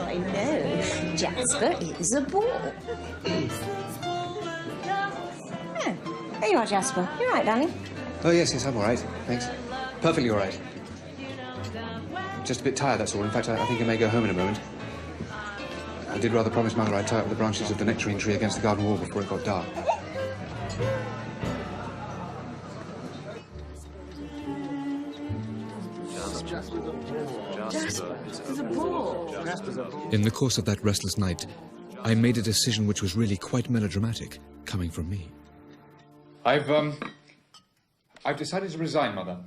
I know. Jasper is a bore. Oh, there you are, Jasper. You all right, darling? Oh, yes, I'm all right. Thanks. Perfectly all right. Just a bit tired, that's all. In fact, I think I may go home in a moment. I did rather promise Mother I'd tie up the branches of the nectarine tree against the garden wall before it got dark. In the course of that restless night, I made a decision which was really quite melodramatic, coming from me. I've decided to resign, Mother.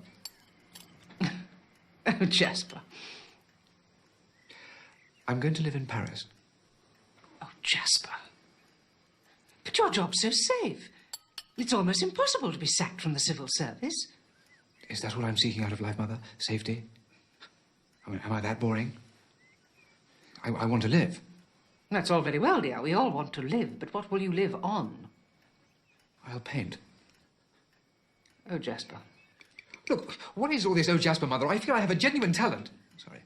Oh, Jasper. I'm going to live in Paris. Oh, Jasper. But your job's so safe. It's almost impossible to be sacked from the civil service. Is that what I'm seeking out of life, Mother? Safety? I mean, am I that boring? I want to live. That's all very well, dear. We all want to live, but what will you live on? I'll paint. Oh, Jasper. Look, what is all this, oh, Jasper, Mother? I feel I have a genuine talent. Sorry.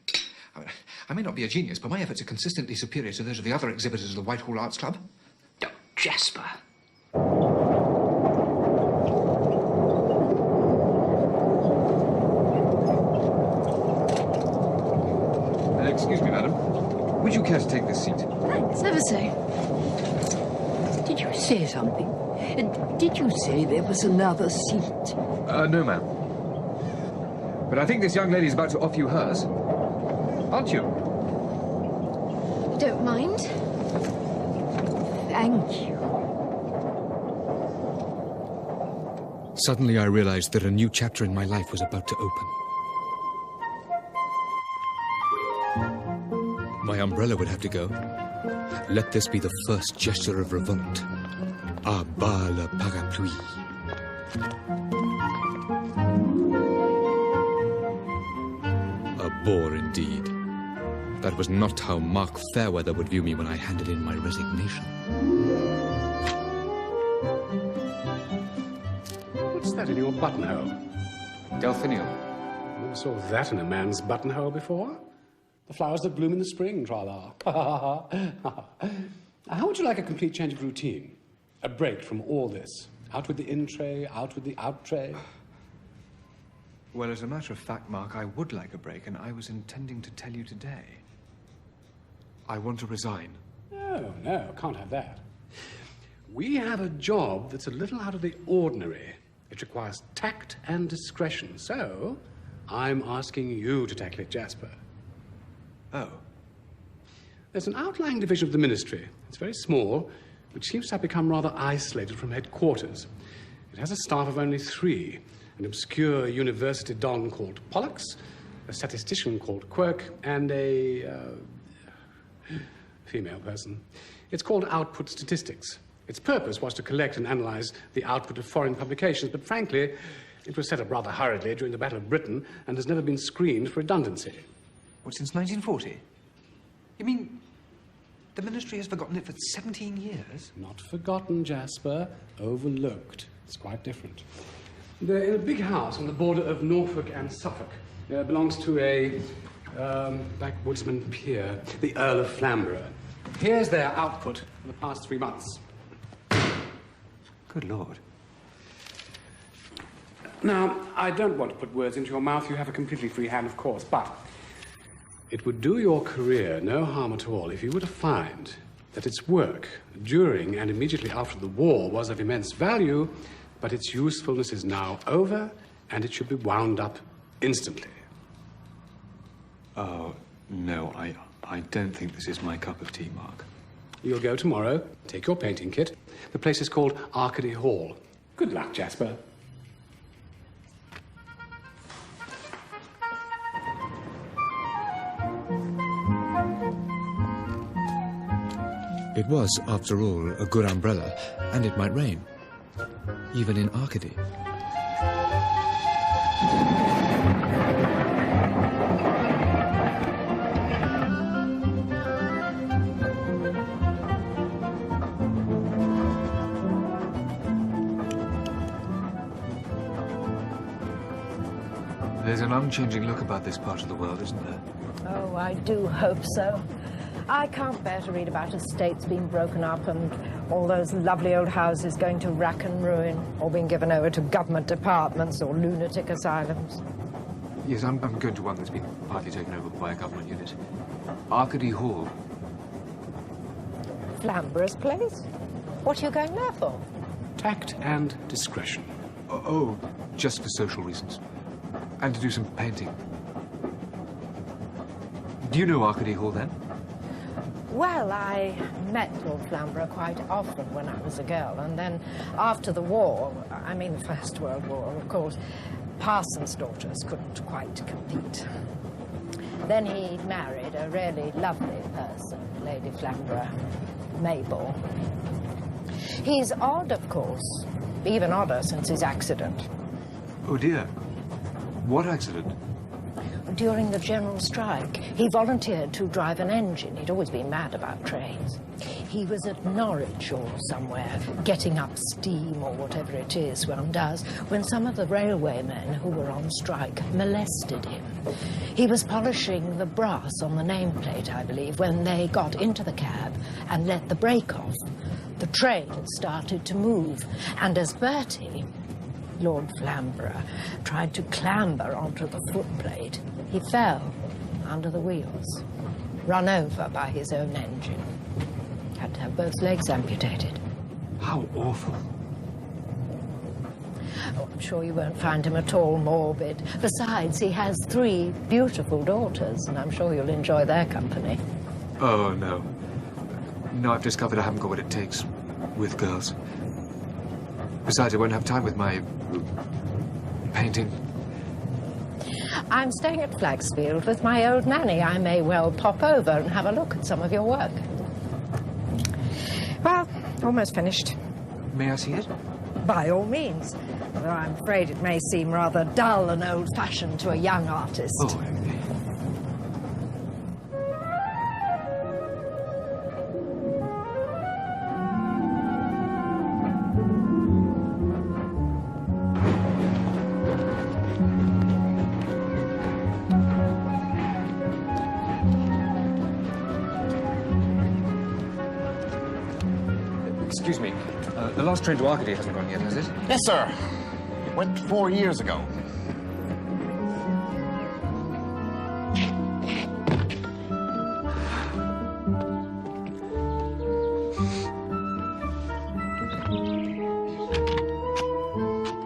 I may not be a genius, but my efforts are consistently superior to those of the other exhibitors of the Whitehall Arts Club. Oh, Jasper. Excuse me, madam. Would you care to take this seat? Thanks, ever so. Did you say something? Did you say there was another seat? No, ma'am. But I think this young lady's about to offer you hers. Aren't you? You don't mind? Thank you. Suddenly I realized that a new chapter in my life was about to open. My umbrella would have to go. Let this be the first gesture of revolt. À bas le parapluie. A bore indeed. That was not how Mark Fairweather would view me when I handed in my resignation. What's that in your buttonhole? Delphinium. Never saw that in a man's buttonhole before. The flowers that bloom in the spring, tra-la. How would you like a complete change of routine? A break from all this? Out with the in tray, out with the out tray? Well, as a matter of fact, Mark, I would like a break, and I was intending to tell you today. I want to resign. No, can't have that. We have a job that's a little out of the ordinary. It requires tact and discretion, so I'm asking you to tackle it, Jasper. Oh. There's an outlying division of the ministry. It's very small, which seems to have become rather isolated from headquarters. It has a staff of only 3, an obscure university don called Pollux, a statistician called Quirk, and a female person. It's called Output Statistics. Its purpose was to collect and analyze the output of foreign publications, but frankly, it was set up rather hurriedly during the Battle of Britain and has never been screened for redundancy. What, since 1940? You mean the ministry has forgotten it for 17 years? Not forgotten, Jasper. Overlooked. It's quite different. They're in a big house on the border of Norfolk and Suffolk. It belongs to a backwoodsman peer, the Earl of Flamborough. Here's their output for the past 3 months. Good Lord. Now, I don't want to put words into your mouth. You have a completely free hand, of course, but it would do your career no harm at all if you were to find that its work during and immediately after the war was of immense value, but its usefulness is now over, and it should be wound up instantly. Oh, no, I don't think this is my cup of tea, Mark. You'll go tomorrow, take your painting kit. The place is called Arcady Hall. Good luck, Jasper. It was, after all, a good umbrella, and it might rain, even in Arcady. There's an unchanging look about this part of the world, isn't there? Oh, I do hope so. I can't bear to read about estates being broken up and all those lovely old houses going to rack and ruin or being given over to government departments or lunatic asylums. Yes, I'm going to one that's been partly taken over by a government unit. Arcady Hall. Flamborough's place? What are you going there for? Tact and discretion. Oh, just for social reasons. And to do some painting. Do you know Arcady Hall, then? Well, I met Lord Flamborough quite often when I was a girl, and then after the war, I mean the First World War, of course, parsons' daughters couldn't quite compete. Then he married a really lovely person, Lady Flamborough, Mabel. He's odd, of course, even odder since his accident. Oh, dear. What accident? During the general strike, he volunteered to drive an engine. He'd always been mad about trains. He was at Norwich or somewhere, getting up steam or whatever it is one does, when some of the railway men who were on strike molested him. He was polishing the brass on the nameplate, I believe, when they got into the cab and let the brake off. The train had started to move, and as Bertie, Lord Flamborough, tried to clamber onto the footplate, he fell under the wheels, run over by his own engine. Had to have both legs amputated. How awful. Oh, I'm sure you won't find him at all morbid. Besides, he has 3 beautiful daughters, and I'm sure you'll enjoy their company. Oh, no. No, I've discovered I haven't got what it takes with girls. Besides, I won't have time with my painting. I'm staying at Flagsfield with my old nanny. I may well pop over and have a look at some of your work. Well, almost finished. May I see it? By all means. Though I'm afraid it may seem rather dull and old-fashioned to a young artist. Oh, excuse me. The last train to Arcady hasn't gone yet, has it? Yes, sir. It went 4 years ago.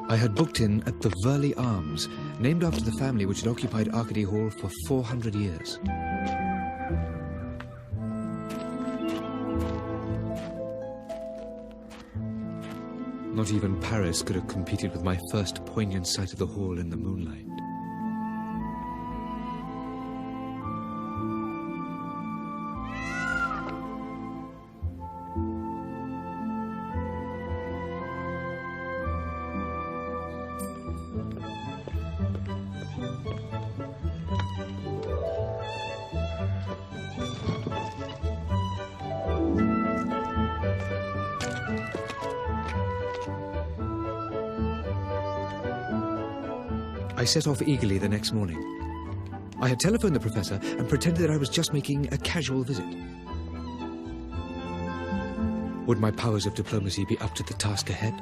I had booked in at the Verley Arms, named after the family which had occupied Arcady Hall for 400 years. Not even Paris could have competed with my first poignant sight of the hall in the moonlight. I set off eagerly the next morning. I had telephoned the professor and pretended that I was just making a casual visit. Would my powers of diplomacy be up to the task ahead?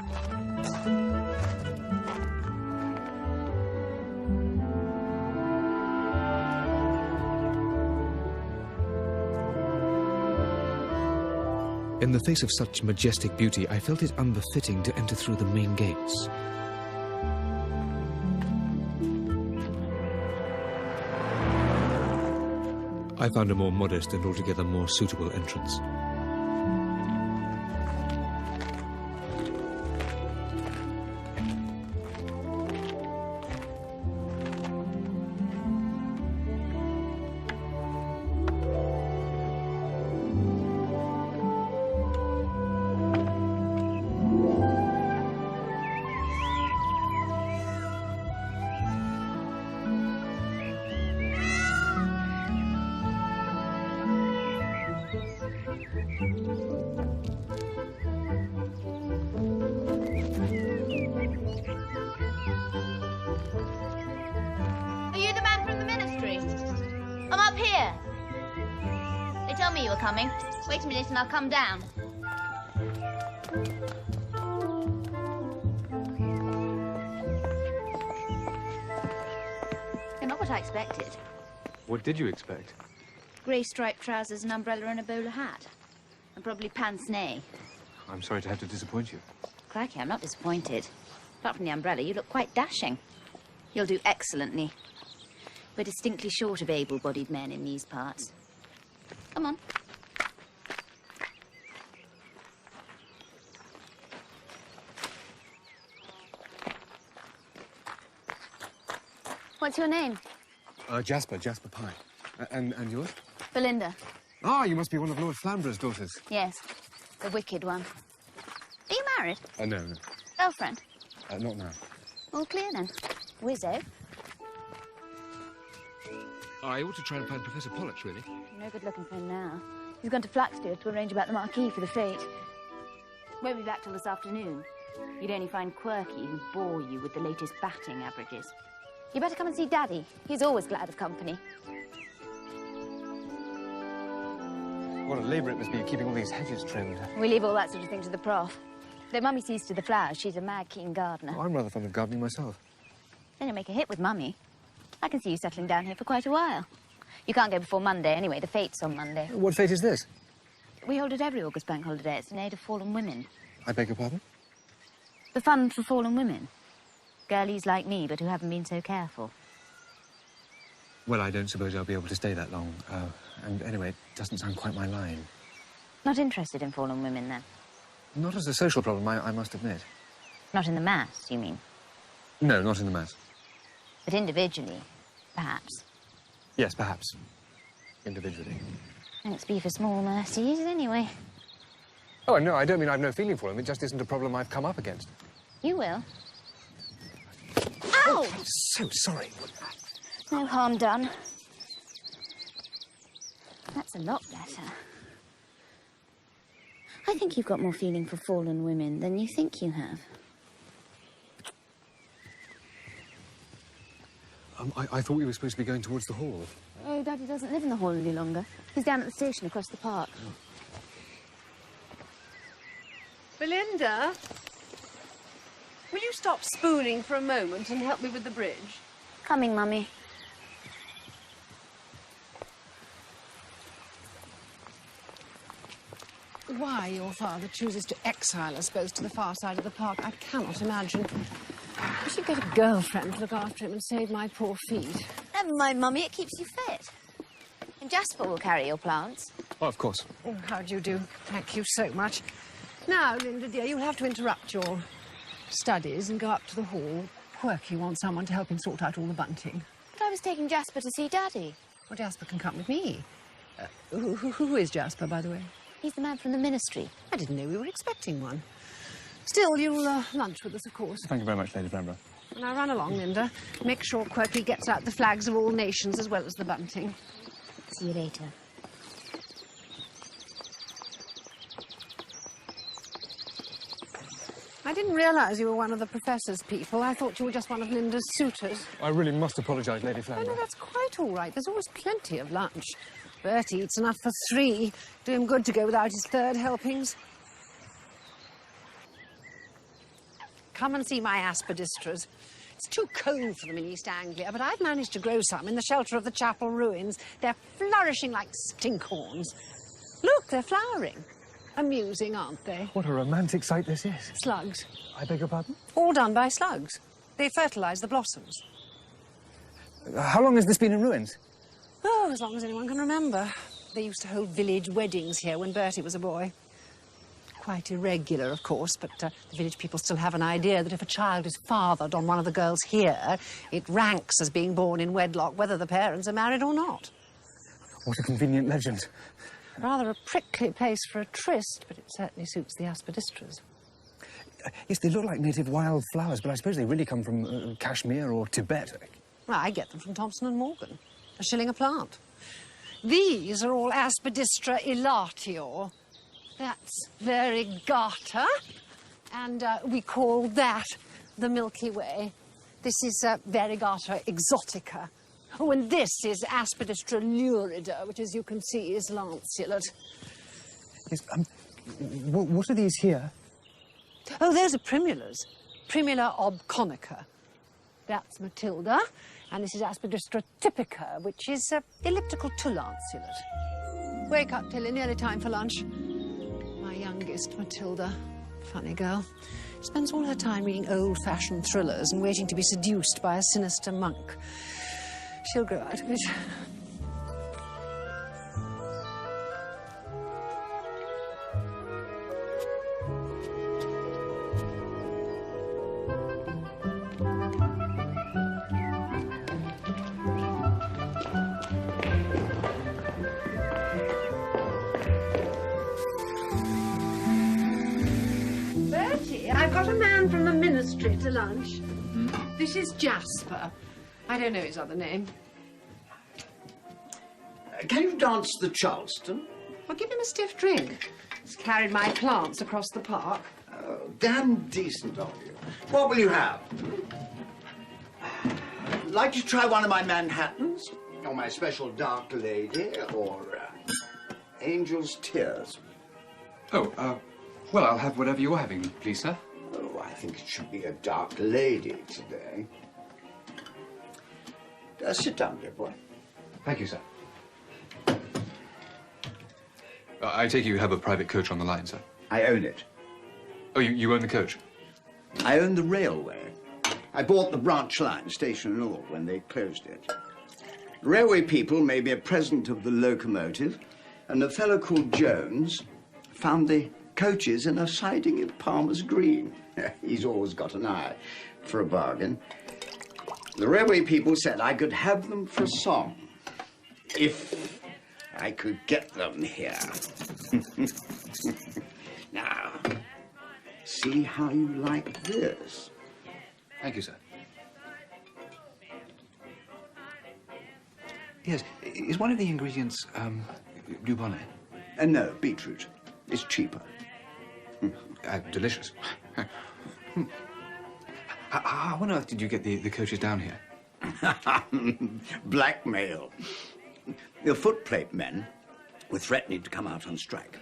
In the face of such majestic beauty, I felt it unbefitting to enter through the main gates. I found a more modest and altogether more suitable entrance. Are you the man from the ministry? I'm up here. They told me you were coming. Wait a minute and I'll come down. You're not what I expected. What did you expect? Grey striped trousers, an umbrella and a bowler hat. And probably pince-nez. I'm sorry to have to disappoint you. Crikey, I'm not disappointed. Apart from the umbrella, you look quite dashing. You'll do excellently. We're distinctly short of able-bodied men in these parts. Come on. What's your name? Jasper Pye. And yours? Belinda. Ah, you must be one of Lord Flamborough's daughters. Yes, the wicked one. Are you married? No. Girlfriend? Not now. All clear then. Wizzo. I ought to try and find Professor Pollux, really. No good looking for him now. He's gone to Flaxfield to arrange about the marquee for the fete. Won't be back till this afternoon. You'd only find Quirky who'd bore you with the latest batting averages. You better come and see Daddy. He's always glad of company. What a labour it must be keeping all these hedges trimmed. We leave all that sort of thing to the prof. Though Mummy sees to the flowers, she's a mad keen gardener. Oh, I'm rather fond of gardening myself. Then you'll make a hit with Mummy. I can see you settling down here for quite a while. You can't go before Monday anyway. The fete's on Monday. What fete is this? We hold it every August bank holiday. It's in aid of fallen women. I beg your pardon? The fund for fallen women. Girlies like me, but who haven't been so careful. Well, I don't suppose I'll be able to stay that long. And anyway, it doesn't sound quite my line. Not interested in fallen women, then? Not as a social problem, I must admit. Not in the mass, you mean? No, not in the mass. But individually, perhaps. Yes, perhaps. Individually. Thanks be for small mercies, anyway. Oh, no, I don't mean I've no feeling for him. It just isn't a problem I've come up against. You will. Ow! I'm so sorry. No harm done. That's a lot better. I think you've got more feeling for fallen women than you think you have. I thought we were supposed to be going towards the hall. Oh, Daddy doesn't live in the hall any longer. He's down at the station across the park. Belinda, will you stop spooning for a moment and help me with the bridge? Coming, Mummy. Why your father chooses to exile us both to the far side of the park, I cannot imagine. I should get a girlfriend to look after him and save my poor feet. Never mind, Mummy, it keeps you fit. And Jasper will carry your plants. Oh, of course. Oh, how do you do? Thank you so much. Now, Linda, dear, you'll have to interrupt your studies and go up to the hall. Quirky wants someone to help him sort out all the bunting. But I was taking Jasper to see Daddy. Well, Jasper can come with me. Who is Jasper, by the way? He's the man from the ministry. I didn't know we were expecting one. Still, you'll lunch with us, of course. Thank you very much, Lady Flamborough. Now run along, Linda. Make sure Quirky gets out the flags of all nations as well as the bunting. See you later. I didn't realise you were one of the Professor's people. I thought you were just one of Linda's suitors. I really must apologise, Lady Oh, Flamborough. no, that's quite all right. There's always plenty of lunch. Bert eats enough for 3. Do him good to go without his 3rd helpings. Come and see my aspidistras. It's too cold for them in East Anglia, but I've managed to grow some in the shelter of the chapel ruins. They're flourishing like stinkhorns. Look, they're flowering. Amusing, aren't they? What a romantic sight this is. Slugs. I beg your pardon? All done by slugs. They fertilise the blossoms. How long has this been in ruins? Oh, as long as anyone can remember. They used to hold village weddings here when Bertie was a boy. Quite irregular, of course, but the village people still have an idea that if a child is fathered on one of the girls here, it ranks as being born in wedlock, whether the parents are married or not. What a convenient legend. Rather a prickly place for a tryst, but it certainly suits the aspidistras. Yes, they look like native wild flowers, but I suppose they really come from Kashmir or Tibet. Well, I get them from Thompson and Morgan. A shilling a plant. These are all Aspidistra elatior. That's variegata, and we call that the Milky Way. This is variegata exotica. Oh, and this is Aspidistra lurida, which, as you can see, is lanceolate. Yes, what are these here? Oh, those are primulas. Primula obconica. That's Matilda, and this is Aspidistra typica, which is elliptical to lanceolate. Wake up, Tilly, nearly time for lunch. My youngest, Matilda, funny girl, spends all her time reading old-fashioned thrillers and waiting to be seduced by a sinister monk. She'll grow out of it. Bertie, I've got a man from the ministry to lunch. This is Jasper. I don't know his other name. Can you dance the Charleston? Well, give him a stiff drink. He's carried my plants across the park. Oh, damn decent of you. What will you have? Like to try one of my Manhattans? Or my special dark lady? Or Angel's Tears? Oh, well, I'll have whatever you're having, please, sir. Oh, I think it should be a dark lady today. Sit down, dear boy. Thank you, sir. I take it you have a private coach on the line, sir? I own it. Oh, you own the coach? I own the railway. I bought the branch line, station and all, when they closed it. Railway people made me a present of the locomotive, and a fellow called Jones found the coaches in a siding in Palmer's Green. He's always got an eye for a bargain. The railway people said I could have them for a song, if I could get them here. Now, see how you like this. Thank you, sir. Yes, is one of the ingredients, dubonnet? No, beetroot. It's cheaper. Delicious. How on earth did you get the coaches down here? Blackmail. The footplate men were threatening to come out on strike.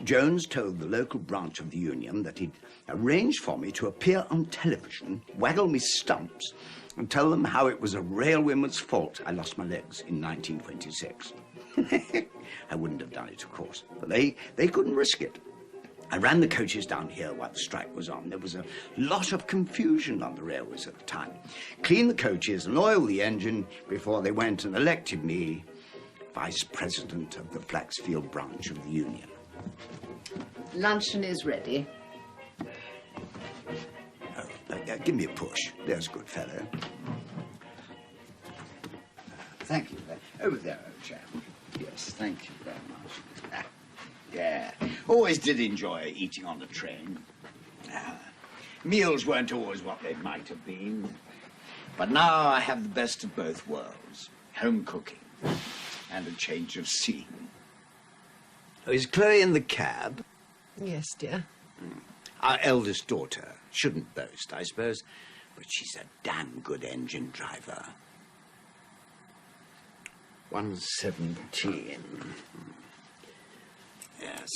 Jones told the local branch of the union that he'd arranged for me to appear on television, waggle me stumps, and tell them how it was a railwayman's fault I lost my legs in 1926. I wouldn't have done it, of course, but they couldn't risk it. I ran the coaches down here while the strike was on. There was a lot of confusion on the railways at the time. Cleaned the coaches and oiled the engine before they went and elected me vice president of the Flaxfield branch of the union. Luncheon is ready. Oh, give me a push. There's a good fellow. Thank you. Over there, old chap. Yes, thank you very much. Yeah, always did enjoy eating on the train. Meals weren't always what they might have been. But now I have the best of both worlds. Home cooking and a change of scene. Oh, is Chloe in the cab? Yes, dear. Our eldest daughter. Shouldn't boast, I suppose, but she's a damn good engine driver. 117. Yes.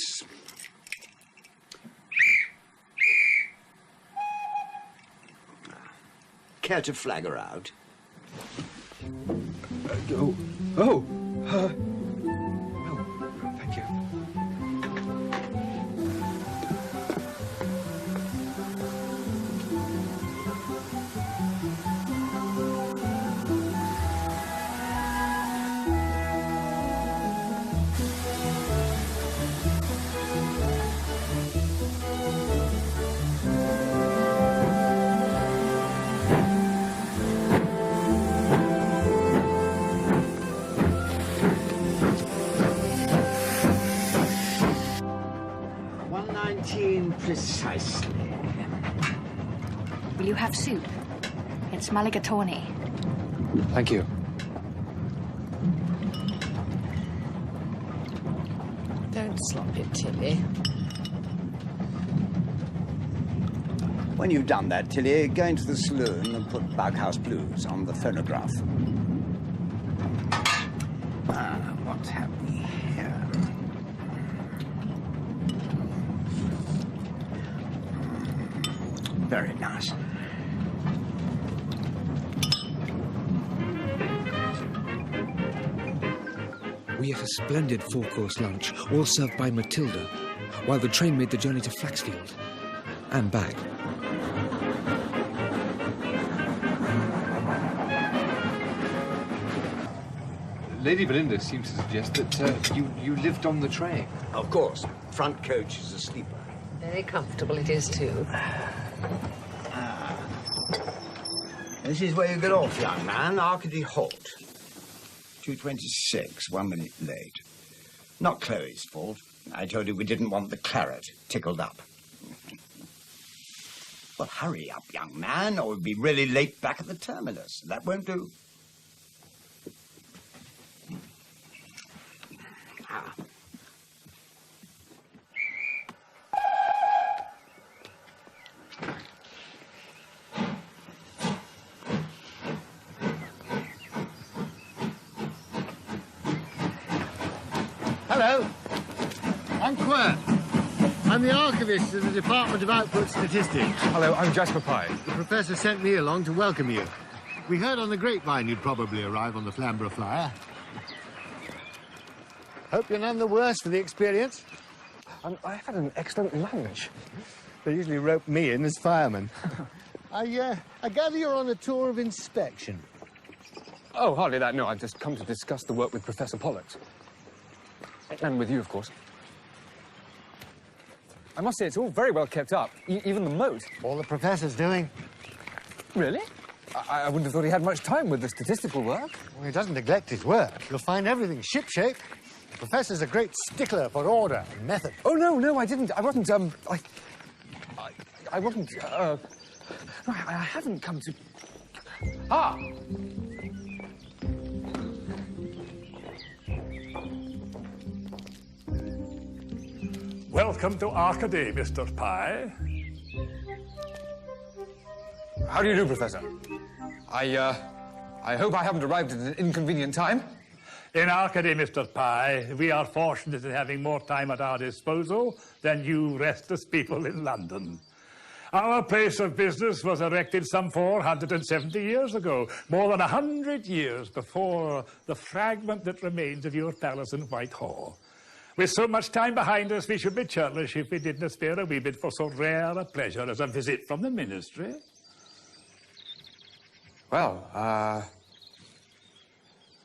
Care to flag her out? Oh, thank you. Will you have soup? It's mulligatawny. Thank you. Don't slop it, Tilly. When you've done that, Tilly, go into the saloon and put Bughouse Blues on the phonograph. What have we here? Very nice. We ate a splendid four-course lunch, all served by Matilda, while the train made the journey to Flaxfield and back. Lady Belinda seems to suggest that you lived on the train. Of course. Front coach is a sleeper. Very comfortable it is, too. This is where you get off, young man. Arcady Halt. 2:26, 1 minute late. Not Chloe's fault. I told you we didn't want the claret tickled up. Well, hurry up, young man, or we'll be really late back at the terminus. That won't do. Hello, I'm Quirk. I'm the archivist of the Department of Output Statistics. Hello, I'm Jasper Pye. The professor sent me along to welcome you. We heard on the grapevine you'd probably arrive on the Flamborough Flyer. Hope you're none the worse for the experience. I've had an excellent lunch. They usually rope me in as fireman. I gather you're on a tour of inspection. Oh, hardly that. No, I've just come to discuss the work with Professor Pollux. And with you, of course. I must say, it's all very well kept up. Even the moat. All the professor's doing. Really? I wouldn't have thought he had much time with the statistical work. Well, he doesn't neglect his work. You'll find everything shipshape. The professor's a great stickler for order and method. Oh, no, I didn't. I wasn't, I wasn't, no, I haven't come to... Ah! Welcome to Arcady, Mr. Pye. How do you do, Professor? I hope I haven't arrived at an inconvenient time. In Arcady, Mr. Pye, we are fortunate in having more time at our disposal than you restless people in London. Our place of business was erected some 470 years ago, more than 100 years before the fragment that remains of your palace in Whitehall. With so much time behind us, we should be churlish if we didn't spare a wee bit for so rare a pleasure as a visit from the ministry. Well,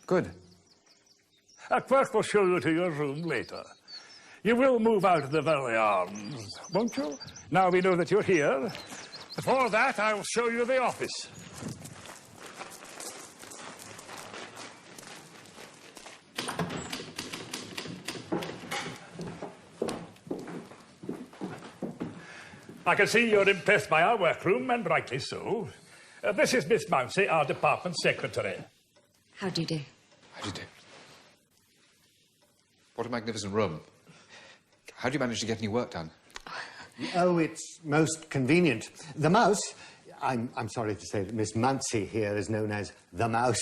good. A clerk will show you to your room later. You will move out of the very arms, won't you? Now we know that you're here. Before that, I will show you the office. I can see you're impressed by our workroom, and rightly so. This is Miss Mounsey, our department secretary. How do you do? How do you do? What a magnificent room. How do you manage to get any work done? Oh, it's most convenient. The mouse... I'm sorry to say that Miss Mounsey here is known as the mouse.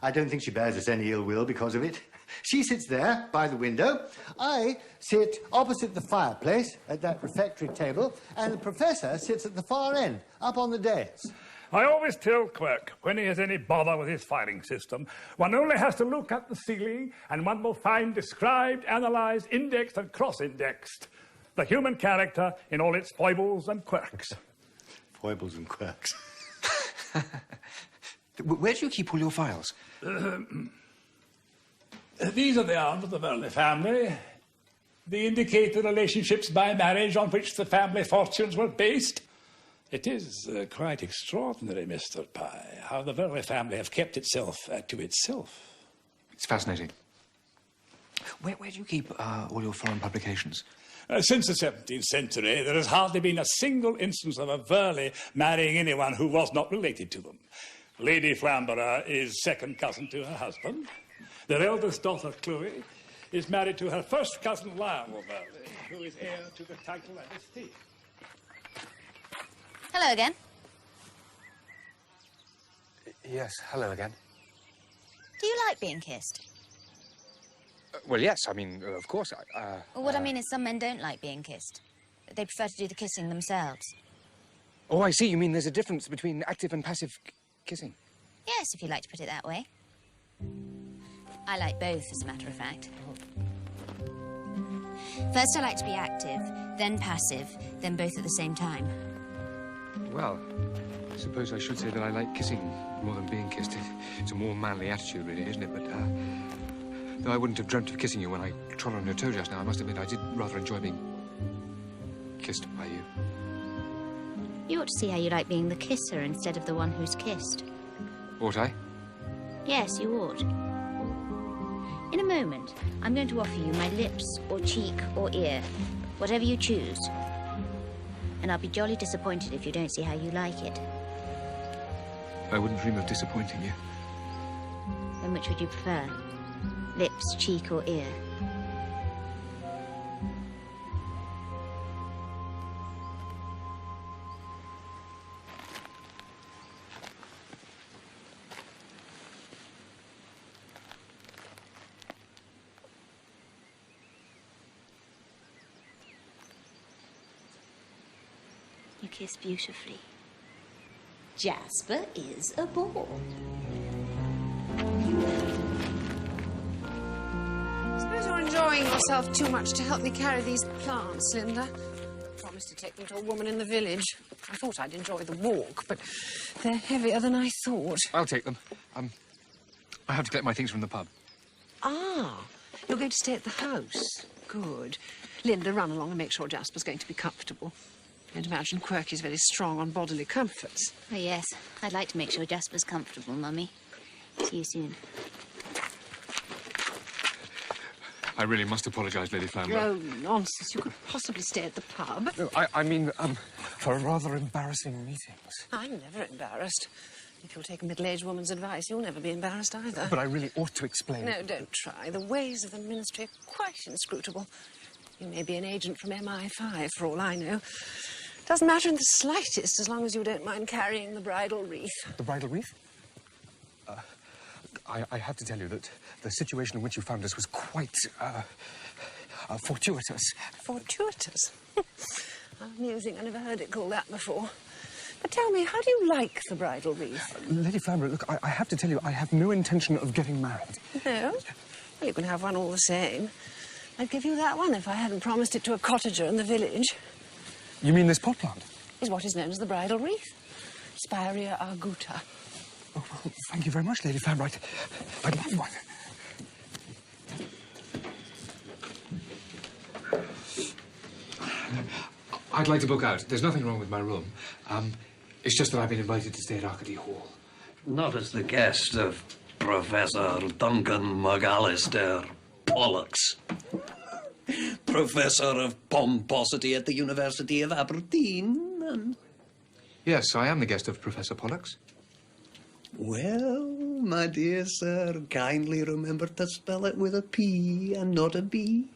I don't think she bears us any ill will because of it. She sits there, by the window. I sit opposite the fireplace at that refectory table, and the professor sits at the far end, up on the dais. I always tell Quirk, when he has any bother with his filing system, one only has to look at the ceiling, and one will find described, analysed, indexed, and cross-indexed the human character in all its foibles and quirks. Foibles and quirks. Where do you keep all your files? These are the arms of the Verley family. They indicate the relationships by marriage on which the family fortunes were based. It is quite extraordinary, Mr. Pye, how the Verley family have kept itself to itself. It's fascinating. Where do you keep all your foreign publications? Since the 17th century, there has hardly been a single instance of a Burley marrying anyone who was not related to them. Lady Flamborough is second cousin to her husband. Their eldest daughter, Chloe, is married to her first cousin, Lionel Burley, who is heir to the title and estate. Hello again. Yes, hello again. Do you like being kissed? Well, yes, I mean, of course. Well, what I mean is some men don't like being kissed. They prefer to do the kissing themselves. Oh, I see. You mean there's a difference between active and passive kissing? Yes, if you like to put it that way. I like both, as a matter of fact. First, I like to be active, then passive, then both at the same time. Well, I suppose I should say that I like kissing more than being kissed. It's a more manly attitude, really, isn't it? But, though I wouldn't have dreamt of kissing you when I trod on your toe just now, I must admit I did rather enjoy being kissed by you. You ought to see how you like being the kisser instead of the one who's kissed. Ought I? Yes, you ought. In a moment, I'm going to offer you my lips, or cheek, or ear, whatever you choose. And I'll be jolly disappointed if you don't see how you like it. I wouldn't dream of disappointing you. Then which would you prefer? Lips, cheek, or ear? You kiss beautifully. Jasper is a bore. Suppose you're enjoying yourself too much to help me carry these plants, Linda. I promised to take them to a woman in the village. I thought I'd enjoy the walk, but they're heavier than I thought. I'll take them. I have to collect my things from the pub. Ah, you're going to stay at the house. Good. Linda, run along and make sure Jasper's going to be comfortable. Don't imagine Quirky's very strong on bodily comforts. Oh, yes. I'd like to make sure Jasper's comfortable, Mummy. See you soon. I really must apologise, Lady Flamborough. Oh, nonsense. You couldn't possibly stay at the pub. No, I mean, for rather embarrassing meetings. I'm never embarrassed. If you'll take a middle-aged woman's advice, you'll never be embarrassed either. But I really ought to explain. No, don't try. The ways of the ministry are quite inscrutable. You may be an agent from MI5, for all I know. Doesn't matter in the slightest, as long as you don't mind carrying the bridal wreath. The bridal wreath? I have to tell you that the situation in which you found us was quite, fortuitous. Fortuitous? Amusing. I never heard it called that before. But tell me, how do you like the bridal wreath? Lady Flamborough, look, I have to tell you, I have no intention of getting married. No? Well, you can have one all the same. I'd give you that one if I hadn't promised it to a cottager in the village. You mean this pot plant? Is what is known as the bridal wreath. Spirea arguta. Oh, well, thank you very much, Lady Flamborough. I'd love one. I'd like to book out. There's nothing wrong with my room. It's just that I've been invited to stay at Arcady Hall. Not as the guest of Professor Duncan McAllister Pollux. Professor of Pomposity at the University of Aberdeen. Yes, I am the guest of Professor Pollux. Well, my dear sir, kindly remember to spell it with a P and not a B.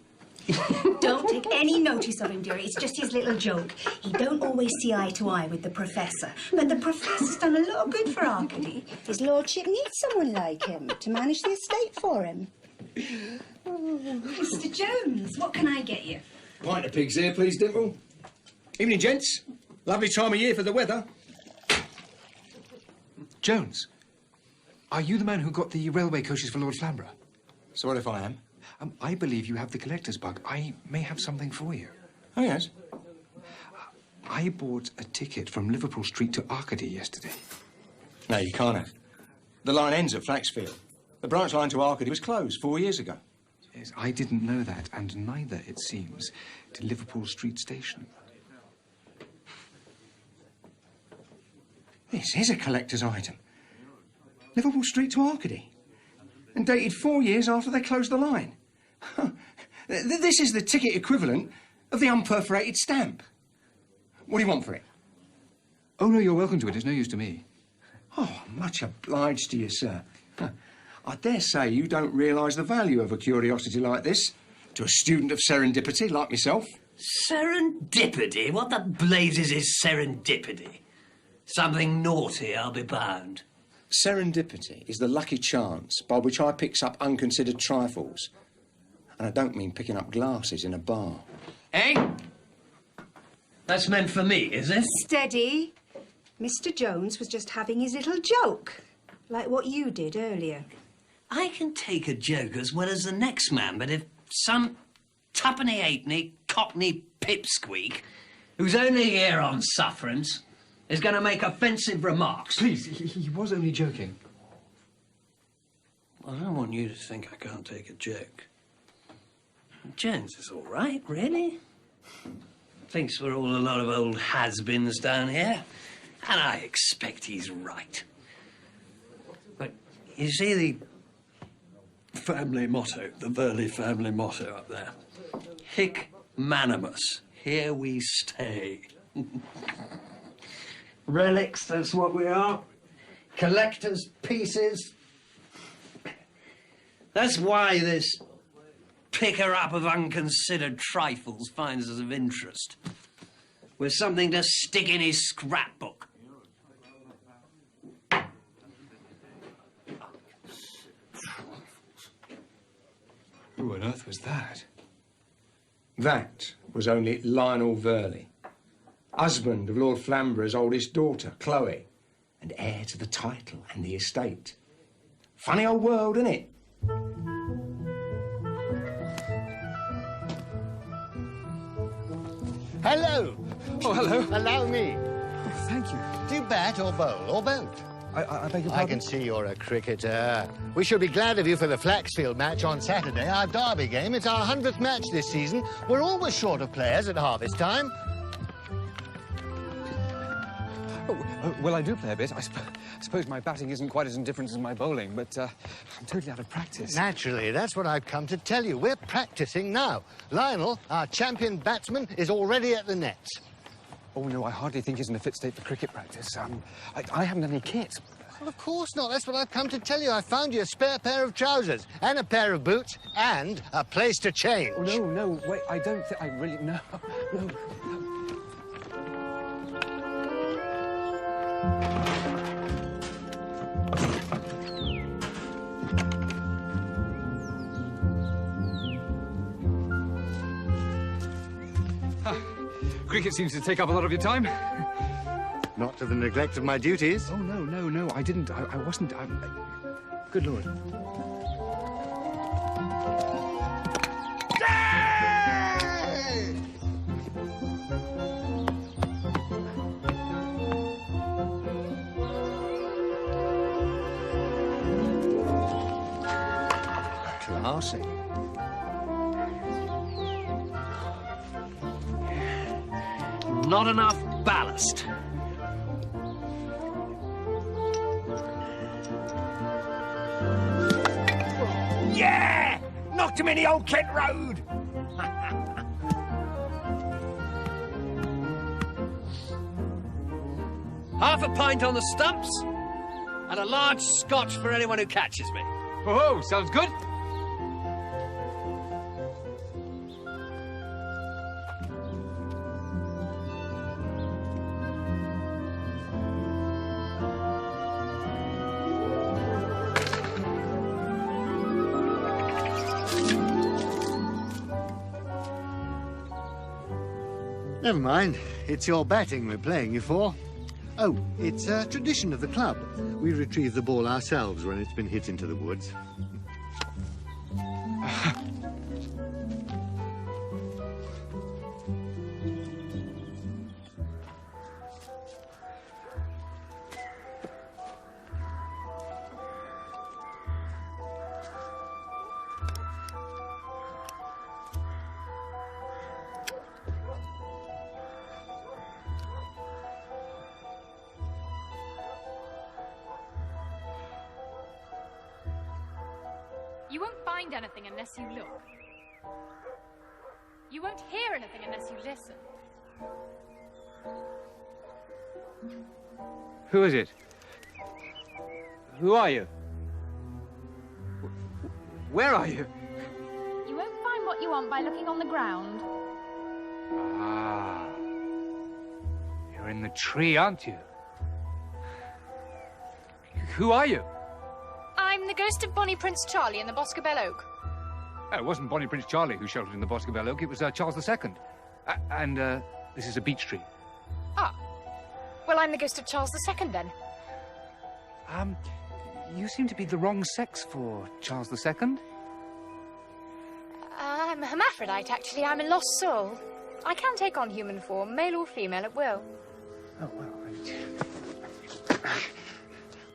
Don't take any notice of him, dearie. It's just his little joke. He don't always see eye to eye with the Professor. But the Professor's done a lot of good for Arcady. His lordship needs someone like him to manage the estate for him. Oh, Mr. Jones, what can I get you? Pint of pig's ear, please, Dimple. Evening, gents. Lovely time of year for the weather. Jones, are you the man who got the railway coaches for Lord Flamborough? So what if I am? I believe you have the collector's bug. I may have something for you. Oh, yes? I bought a ticket from Liverpool Street to Arcady yesterday. No, you can't have. The line ends at Flaxfield. The branch line to Arcady was closed 4 years ago. Yes, I didn't know that, and neither, it seems, to Liverpool Street Station. This is a collector's item. Liverpool Street to Arcady. And dated 4 years after they closed the line. This is the ticket equivalent of the unperforated stamp. What do you want for it? Oh, no, you're welcome to it. It's no use to me. Oh, much obliged to you, sir. Huh. I dare say you don't realise the value of a curiosity like this to a student of serendipity like myself. Serendipity? What the blazes is serendipity? Something naughty, I'll be bound. Serendipity is the lucky chance by which I picks up unconsidered trifles. And I don't mean picking up glasses in a bar. Eh? That's meant for me, is it? Steady. Mr. Jones was just having his little joke, like what you did earlier. I can take a joke as well as the next man, but if some tuppenny halfpenny cockney pipsqueak, who's only here on sufferance, is going to make offensive remarks... Please, he was only joking. I don't want you to think I can't take a joke. Jones is all right, really. Thinks we're all a lot of old has-beens down here, and I expect he's right. But you see the family motto, the Burley family motto up there? Hic Manimus, here we stay. Relics, that's what we are. Collector's pieces. That's why this picker-up of unconsidered trifles finds us of interest. With something to stick in his scrapbook. Who on earth was that? That was only Lionel Verley, husband of Lord Flamborough's oldest daughter, Chloe, and heir to the title and the estate. Funny old world, isn't it? Hello. Oh, hello. Allow me. Oh, thank you. Do you bat or bowl or both? I beg your pardon? I can see you're a cricketer. We shall be glad of you for the Flaxfield match on Saturday, our derby game. It's our 100th match this season. We're always short of players at harvest time. Well, I do play a bit. I suppose my batting isn't quite as indifferent as my bowling, but I'm totally out of practice. Naturally, that's what I've come to tell you. We're practising now. Lionel, our champion batsman, is already at the nets. Oh, no, I hardly think he's in a fit state for cricket practice. I haven't any kit. Well, of course not. That's what I've come to tell you. I found you a spare pair of trousers and a pair of boots and a place to change. Oh, no, wait, I don't think... I really... No. Cricket seems to take up a lot of your time. Not to the neglect of my duties. Oh, no, I didn't. I wasn't... Good Lord. Classy. Not enough ballast. Yeah! Knocked him in the old Kent Road! Half a pint on the stumps, and a large scotch for anyone who catches me. Oh, sounds good. Never mind. It's your batting we're playing you for. Oh, it's a tradition of the club. We retrieve the ball ourselves when it's been hit into the woods. You won't find anything unless you look. You won't hear anything unless you listen. Who is it? Who are you? Where are you? You won't find what you want by looking on the ground. Ah. You're in the tree, aren't you? Who are you? I'm the ghost of Bonnie Prince Charlie in the Boscobel Oak. Oh, it wasn't Bonnie Prince Charlie who sheltered in the Boscobel Oak, it was Charles II. And this is a beech tree. Ah. Well, I'm the ghost of Charles II then. You seem to be the wrong sex for Charles II. I'm a hermaphrodite, actually. I'm a lost soul. I can take on human form, male or female, at will. Oh, well,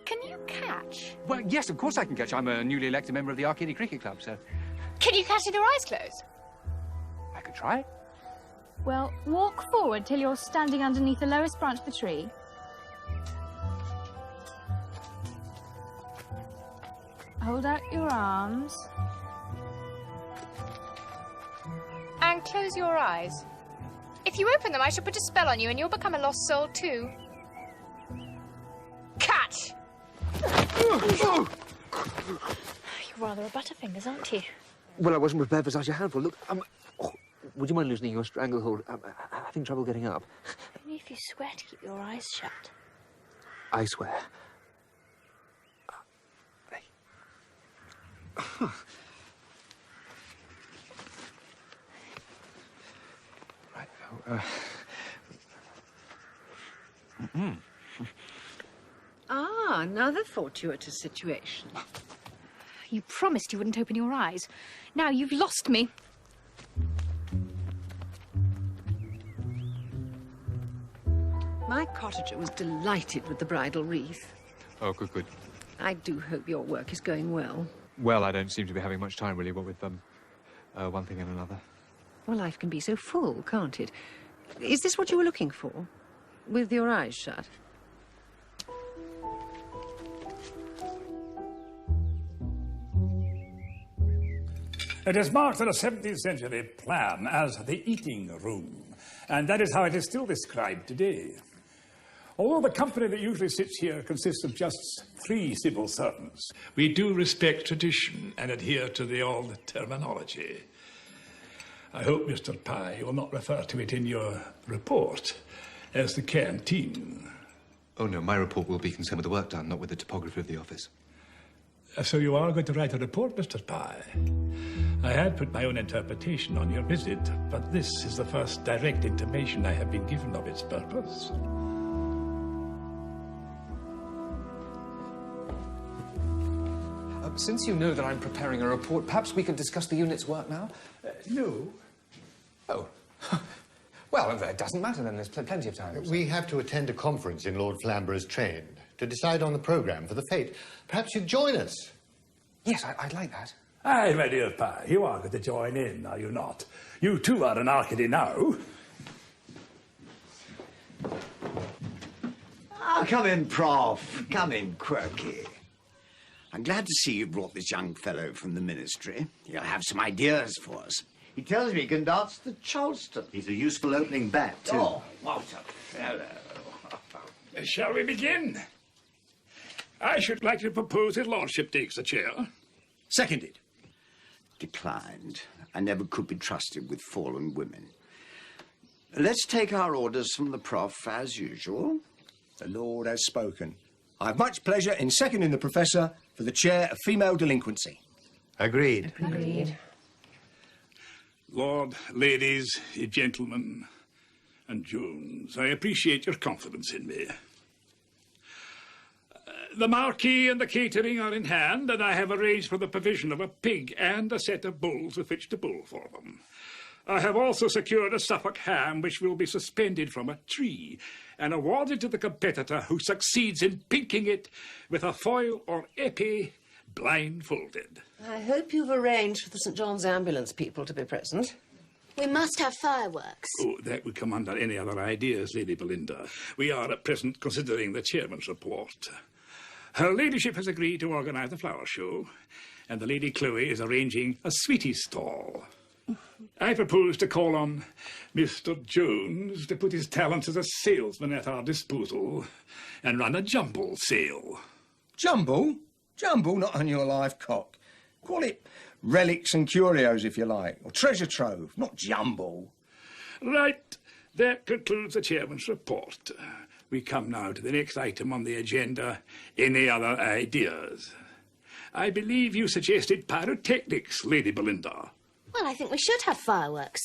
Can you catch? Well, yes, of course I can catch. I'm a newly elected member of the Arcady Cricket Club, so... Can you catch with your eyes closed? I could try. Well, walk forward till you're standing underneath the lowest branch of the tree. Hold out your arms. And close your eyes. If you open them, I shall put a spell on you and you'll become a lost soul too. Catch! You're rather a butterfingers, aren't you? Well, I wasn't prepared for such a handful. Look, would you mind loosening your stranglehold? I'm having trouble getting up. Only if you swear to keep your eyes shut. I swear. Right, Ah, another fortuitous situation. You promised you wouldn't open your eyes. Now you've lost me. My cottager was delighted with the bridal wreath. Oh, good, good. I do hope your work is going well. Well, I don't seem to be having much time, really, what with one thing and another. Well, life can be so full, can't it? Is this what you were looking for? With your eyes shut? It is marked in a 17th century plan as the eating room, and that is how it is still described today. Although the company that usually sits here consists of just 3 civil servants, we do respect tradition and adhere to the old terminology. I hope, Mr. Pye, you will not refer to it in your report as the canteen. Oh, no, my report will be concerned with the work done, not with the topography of the office. So you are going to write a report, Mr. Pye? I had put my own interpretation on your visit, but this is the first direct intimation I have been given of its purpose. Since you know that I'm preparing a report, perhaps we could discuss the unit's work now? No. Oh. Well, it doesn't matter then. There's plenty of time. We have to attend a conference in Lord Flamborough's train to decide on the programme for the fete. Perhaps you'd join us. Yes, I'd like that. Aye, my dear Pye, you are going to join in, are you not? You too are an Arcady now. Ah, come in, Prof. Come in, Quirky. I'm glad to see you brought this young fellow from the ministry. He'll have some ideas for us. He tells me he can dance the Charleston. He's a useful opening bat, too. Oh, what a fellow. Shall we begin? I should like to propose his lordship takes the chair. Seconded. Declined. I never could be trusted with fallen women. Let's take our orders from the Prof, as usual. The Lord has spoken. I have much pleasure in seconding the Professor for the chair of female delinquency. Agreed. Agreed. Lord, ladies, gentlemen, and Jones, I appreciate your confidence in me. The marquee and the catering are in hand, and I have arranged for the provision of a pig and a set of bulls with which to bull for them. I have also secured a Suffolk ham which will be suspended from a tree and awarded to the competitor who succeeds in pinking it with a foil or épée blindfolded. I hope you've arranged for the St. John's ambulance people to be present. We must have fireworks. Oh, that would come under any other ideas, Lady Belinda. We are at present considering the chairman's report. Her ladyship has agreed to organise the flower show, and the Lady Chloe is arranging a sweetie stall. I propose to call on Mr. Jones to put his talents as a salesman at our disposal and run a jumble sale. Jumble? Jumble, not on your live cock. Call it relics and curios, if you like, or treasure trove, not jumble. Right. That concludes the chairman's report. We come now to the next item on the agenda. Any other ideas? I believe you suggested pyrotechnics, Lady Belinda. Well, I think we should have fireworks.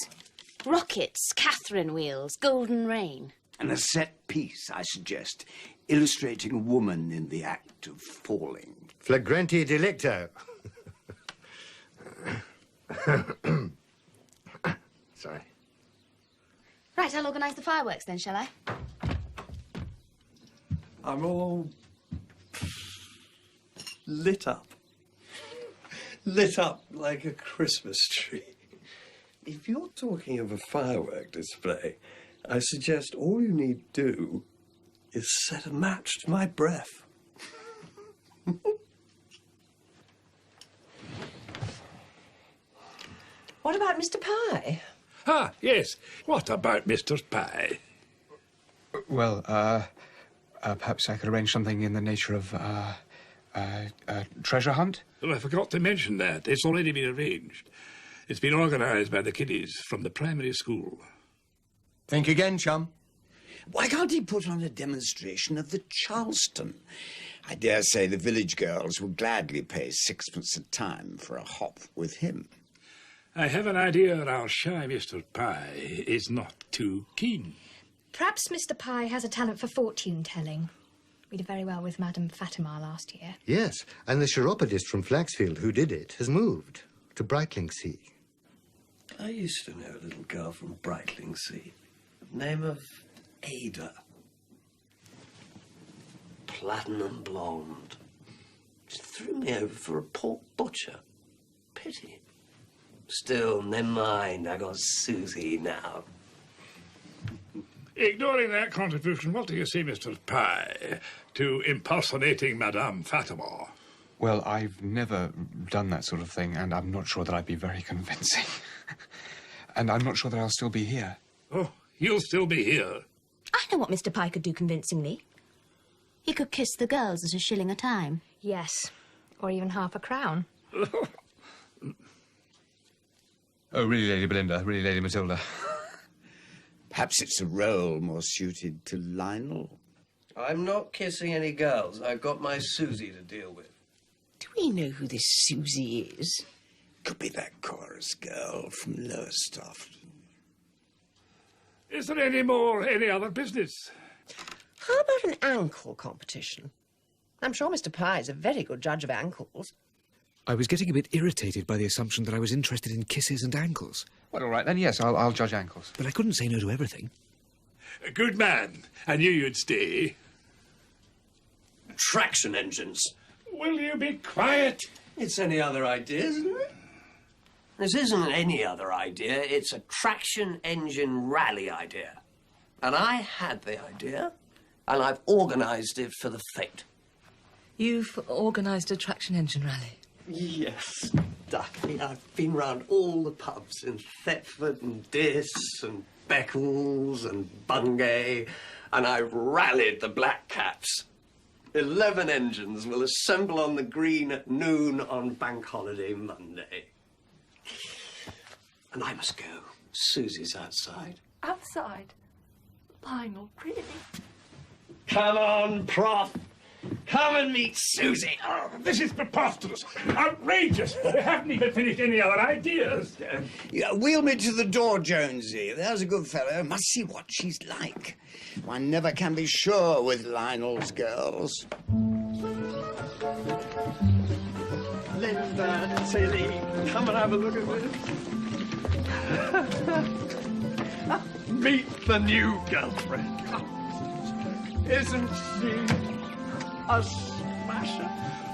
Rockets, Catherine wheels, golden rain. And a set piece, I suggest, illustrating a woman in the act of falling. Flagrante delicto. Sorry. Right, I'll organise the fireworks then, shall I? I'm all lit up. Lit up like a Christmas tree. If you're talking of a firework display, I suggest all you need do is set a match to my breath. What about Mr. Pye? Ah, yes. What about Mr. Pye? Well, perhaps I could arrange something in the nature of, treasure hunt? Well, I forgot to mention that. It's already been arranged. It's been organised by the kiddies from the primary school. Think again, chum. Why can't he put on a demonstration of the Charleston? I dare say the village girls would gladly pay 6pence a time for a hop with him. I have an idea our shy Mr. Pye is not too keen. Perhaps Mr. Pye has a talent for fortune-telling. We did very well with Madame Fatima last year. Yes, and the chiropodist from Flaxfield who did it has moved to Brightlingsea. I used to know a little girl from Brightlingsea. Name of Ada. Platinum blonde. She threw me over for a pork butcher. Pity. Still, never mind, I got Susie now. Ignoring that contribution, what do you say, Mr. Pye, to impersonating Madame Fatima? Well, I've never done that sort of thing, and I'm not sure that I'd be very convincing. And I'm not sure that I'll still be here. Oh, you'll still be here. I know what Mr. Pye could do convincingly. He could kiss the girls at $1 a time. Yes, or even half a crown. Oh, really, Lady Belinda? Really, Lady Matilda? Perhaps it's a role more suited to Lionel. I'm not kissing any girls. I've got my Susie to deal with. Do we know who this Susie is? Could be that chorus girl from Lowestoft. Is there any other business? How about an ankle competition? I'm sure Mr. Pye is a very good judge of ankles. I was getting a bit irritated by the assumption that I was interested in kisses and ankles. Well, all right, then, yes, I'll judge ankles. But I couldn't say no to everything. Good man. I knew you'd stay. Traction engines. Will you be quiet? It's any other idea, isn't it? This isn't any other idea. It's a traction engine rally idea. And I had the idea, and I've organised it for the fete. You've organised a traction engine rally? Yes, Ducky. I've been round all the pubs in Thetford and Diss and Beccles and Bungay, and I've rallied the Black Caps. 11 engines will assemble on the green at noon on Bank Holiday Monday. And I must go. Susie's outside. Outside? Lionel, really? Come on, Prof. Come and meet Susie. Oh, this is preposterous. Outrageous. We haven't even finished any other ideas. Yeah, wheel me to the door, Jonesy. There's a good fellow. Must see what she's like. One never can be sure with Lionel's girls. Linda, silly, come and have a look at this. Meet the new girlfriend. Isn't she a smasher?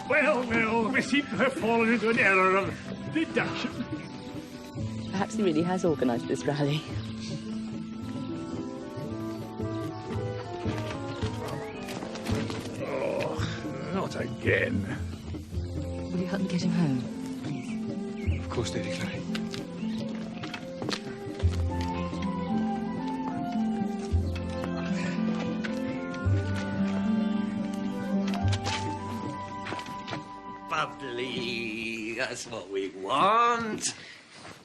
Well, we seem to have fallen into an error of deduction. Perhaps he really has organised this rally. Oh, not again. Will you help me get him home, please? Of course, Lady Clary. bubbly. That's what we want.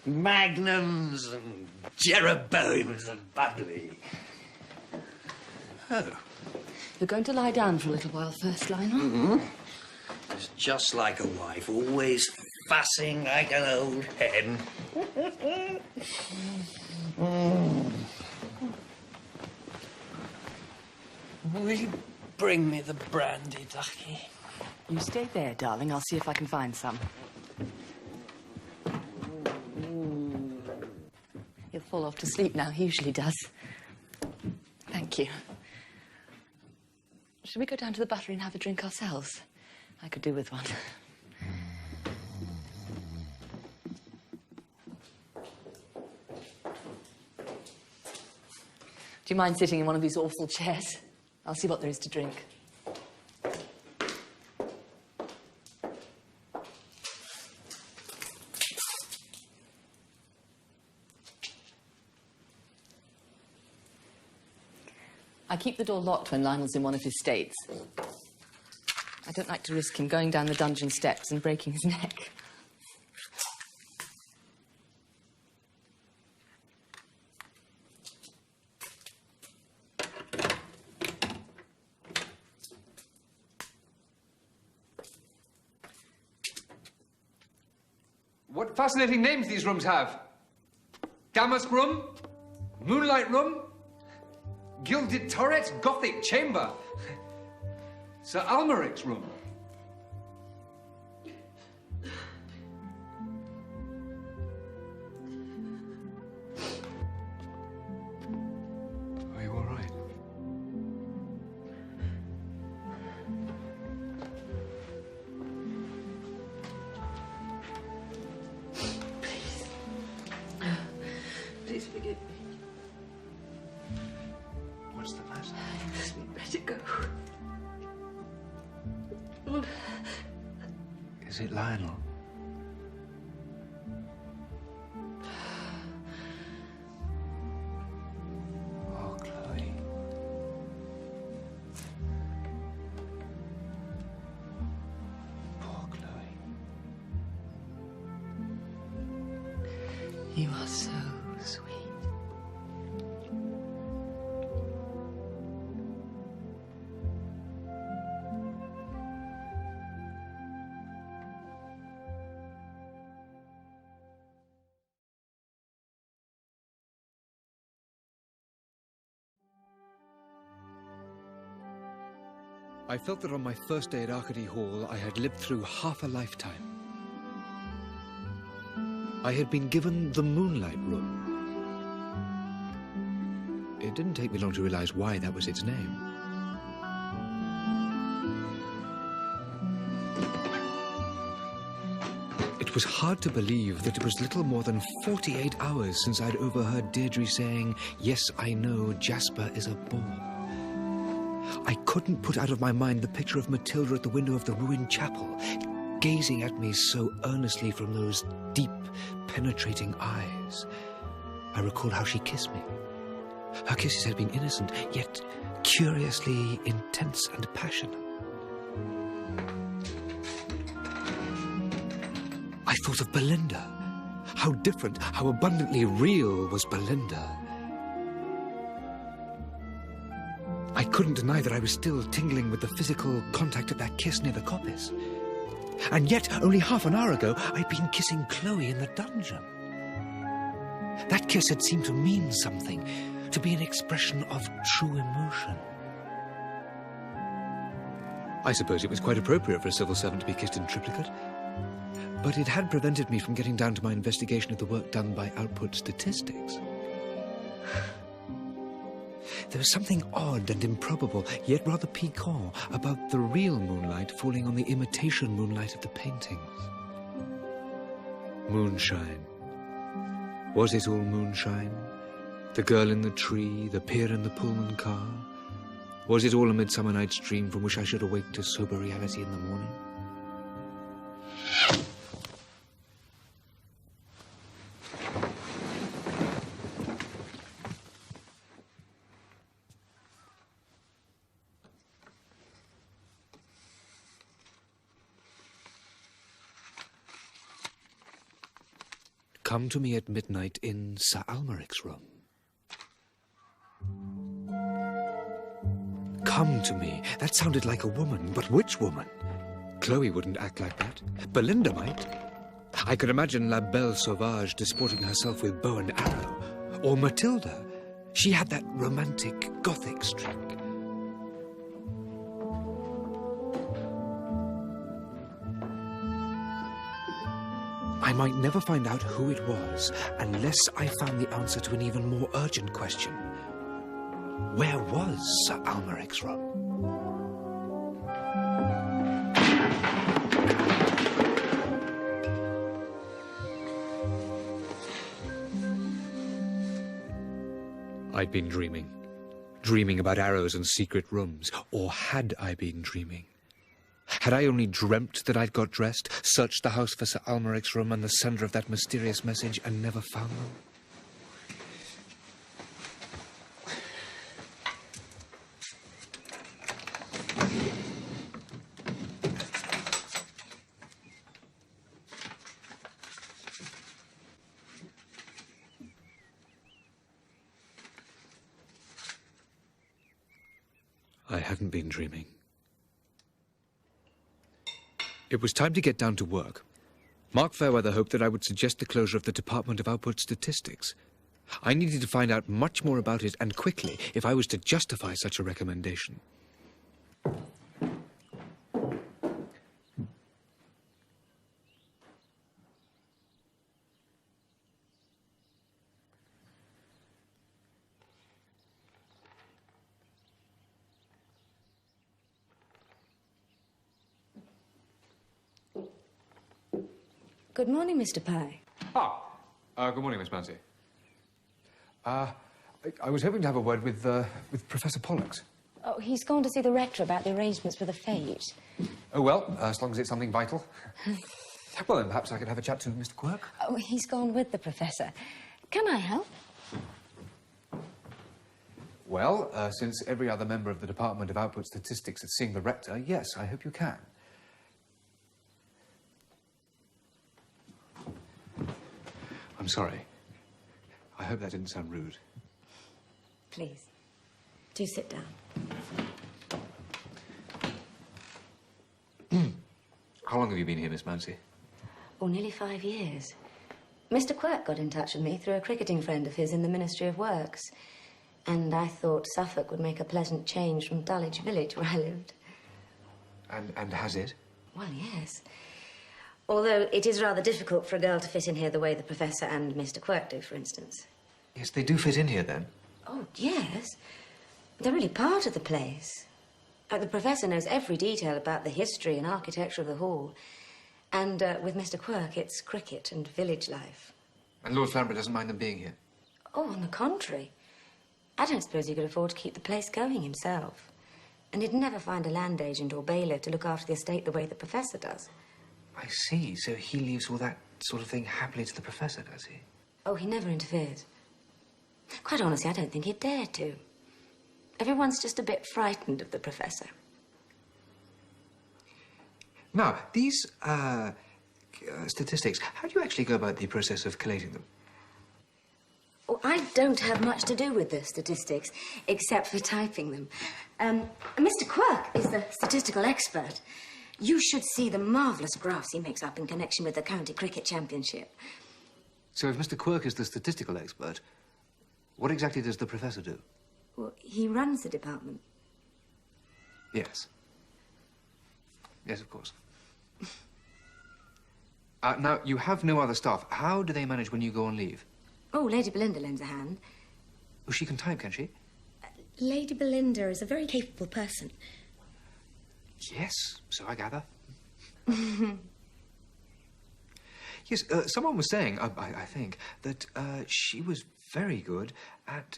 Magnums and Jeroboams and bubbly. Oh. You're going to lie down for a little while first, Lionel? Mm-hmm. It's just like a wife, always fussing like an old hen. Will you bring me the brandy, ducky? You stay there, darling. I'll see if I can find some. He'll fall off to sleep now. He usually does. Thank you. Should we go down to the buttery and have a drink ourselves? I could do with one. Do you mind sitting in one of these awful chairs? I'll see what there is to drink. I keep the door locked when Lionel's in one of his states. I don't like to risk him going down the dungeon steps and breaking his neck. What fascinating names these rooms have. Damask room, moonlight room, gilded turret, Gothic chamber. Sir Almeric's room. Are you all right? Please forgive me. What's the matter? We'd better go. Is it Lionel? Oh, Chloe. Poor Chloe. You are so sweet. I felt that on my first day at Arcady Hall, I had lived through half a lifetime. I had been given the Moonlight Room. It didn't take me long to realize why that was its name. It was hard to believe that it was little more than 48 hours since I'd overheard Deirdre saying, "Yes, I know, Jasper is a bore." I couldn't put out of my mind the picture of Matilda at the window of the ruined chapel, gazing at me so earnestly from those deep, penetrating eyes. I recalled how she kissed me. Her kisses had been innocent, yet curiously intense and passionate. I thought of Belinda. How different, how abundantly real was Belinda. I couldn't deny that I was still tingling with the physical contact of that kiss near the coppice. And yet, only half an hour ago, I'd been kissing Chloe in the dungeon. That kiss had seemed to mean something, to be an expression of true emotion. I suppose it was quite appropriate for a civil servant to be kissed in triplicate. But it had prevented me from getting down to my investigation of the work done by Output Statistics. There was something odd and improbable, yet rather piquant, about the real moonlight falling on the imitation moonlight of the paintings. Moonshine. Was it all moonshine? The girl in the tree, the pier in the Pullman car? Was it all a Midsummer Night's Dream from which I should awake to sober reality in the morning? come to me at midnight in Sir Almeric's room. Come to me. That sounded like a woman, but which woman? Chloe wouldn't act like that. Belinda might. I could imagine La Belle Sauvage disporting herself with bow and arrow. Or Matilda. She had that romantic Gothic streak. I might never find out who it was unless I found the answer to an even more urgent question. Where was Sir Almeric's room? I'd been dreaming. Dreaming about arrows and secret rooms. Or had I been dreaming? Had I only dreamt that I'd got dressed, searched the house for Sir Almeric's room and the sender of that mysterious message, and never found them? I hadn't been dreaming. It was time to get down to work. Mark Fairweather hoped that I would suggest the closure of the Department of Output Statistics. I needed to find out much more about it, and quickly, if I was to justify such a recommendation. Good morning, Mr. Pye. Good morning, Miss Mancy. I was hoping to have a word with Professor Pollux. Oh, he's gone to see the rector about the arrangements for the fete. Oh, well, as long as it's something vital. Well, then perhaps I could have a chat to Mr. Quirk. Oh, he's gone with the professor. Can I help? Well, since every other member of the Department of Output Statistics is seeing the rector, yes, I hope you can. I'm sorry. I hope that didn't sound rude. Please, do sit down. How long have you been here, Miss Mancy? Oh, nearly 5 years. Mr. Quirk got in touch with me through a cricketing friend of his in the Ministry of Works. And I thought Suffolk would make a pleasant change from Dulwich Village, where I lived. And has it? Well, yes. Although it is rather difficult for a girl to fit in here the way the Professor and Mr. Quirk do, for instance. Yes, they do fit in here, then. Oh, yes. They're really part of the place. The Professor knows every detail about the history and architecture of the hall. And with Mr. Quirk, it's cricket and village life. And Lord Flamborough doesn't mind them being here? Oh, on the contrary. I don't suppose he could afford to keep the place going himself. And he'd never find a land agent or bailiff to look after the estate the way the Professor does. I see. So he leaves all that sort of thing happily to the Professor, does he? Oh, he never interferes. Quite honestly, I don't think he'd dare to. Everyone's just a bit frightened of the Professor. Now, these, statistics, how do you actually go about the process of collating them? Oh, I don't have much to do with the statistics, except for typing them. Mr. Quirk is the statistical expert. You should see the marvellous graphs he makes up in connection with the County Cricket Championship. So if Mr. Quirk is the statistical expert, what exactly does the Professor do? Well, he runs the department. Yes. Yes, of course. Now, you have no other staff. How do they manage when you go on leave? Oh, Lady Belinda lends a hand. Oh, she can type, can she? Lady Belinda is a very capable person. Yes, so I gather. Yes, someone was saying, I think, that she was very good at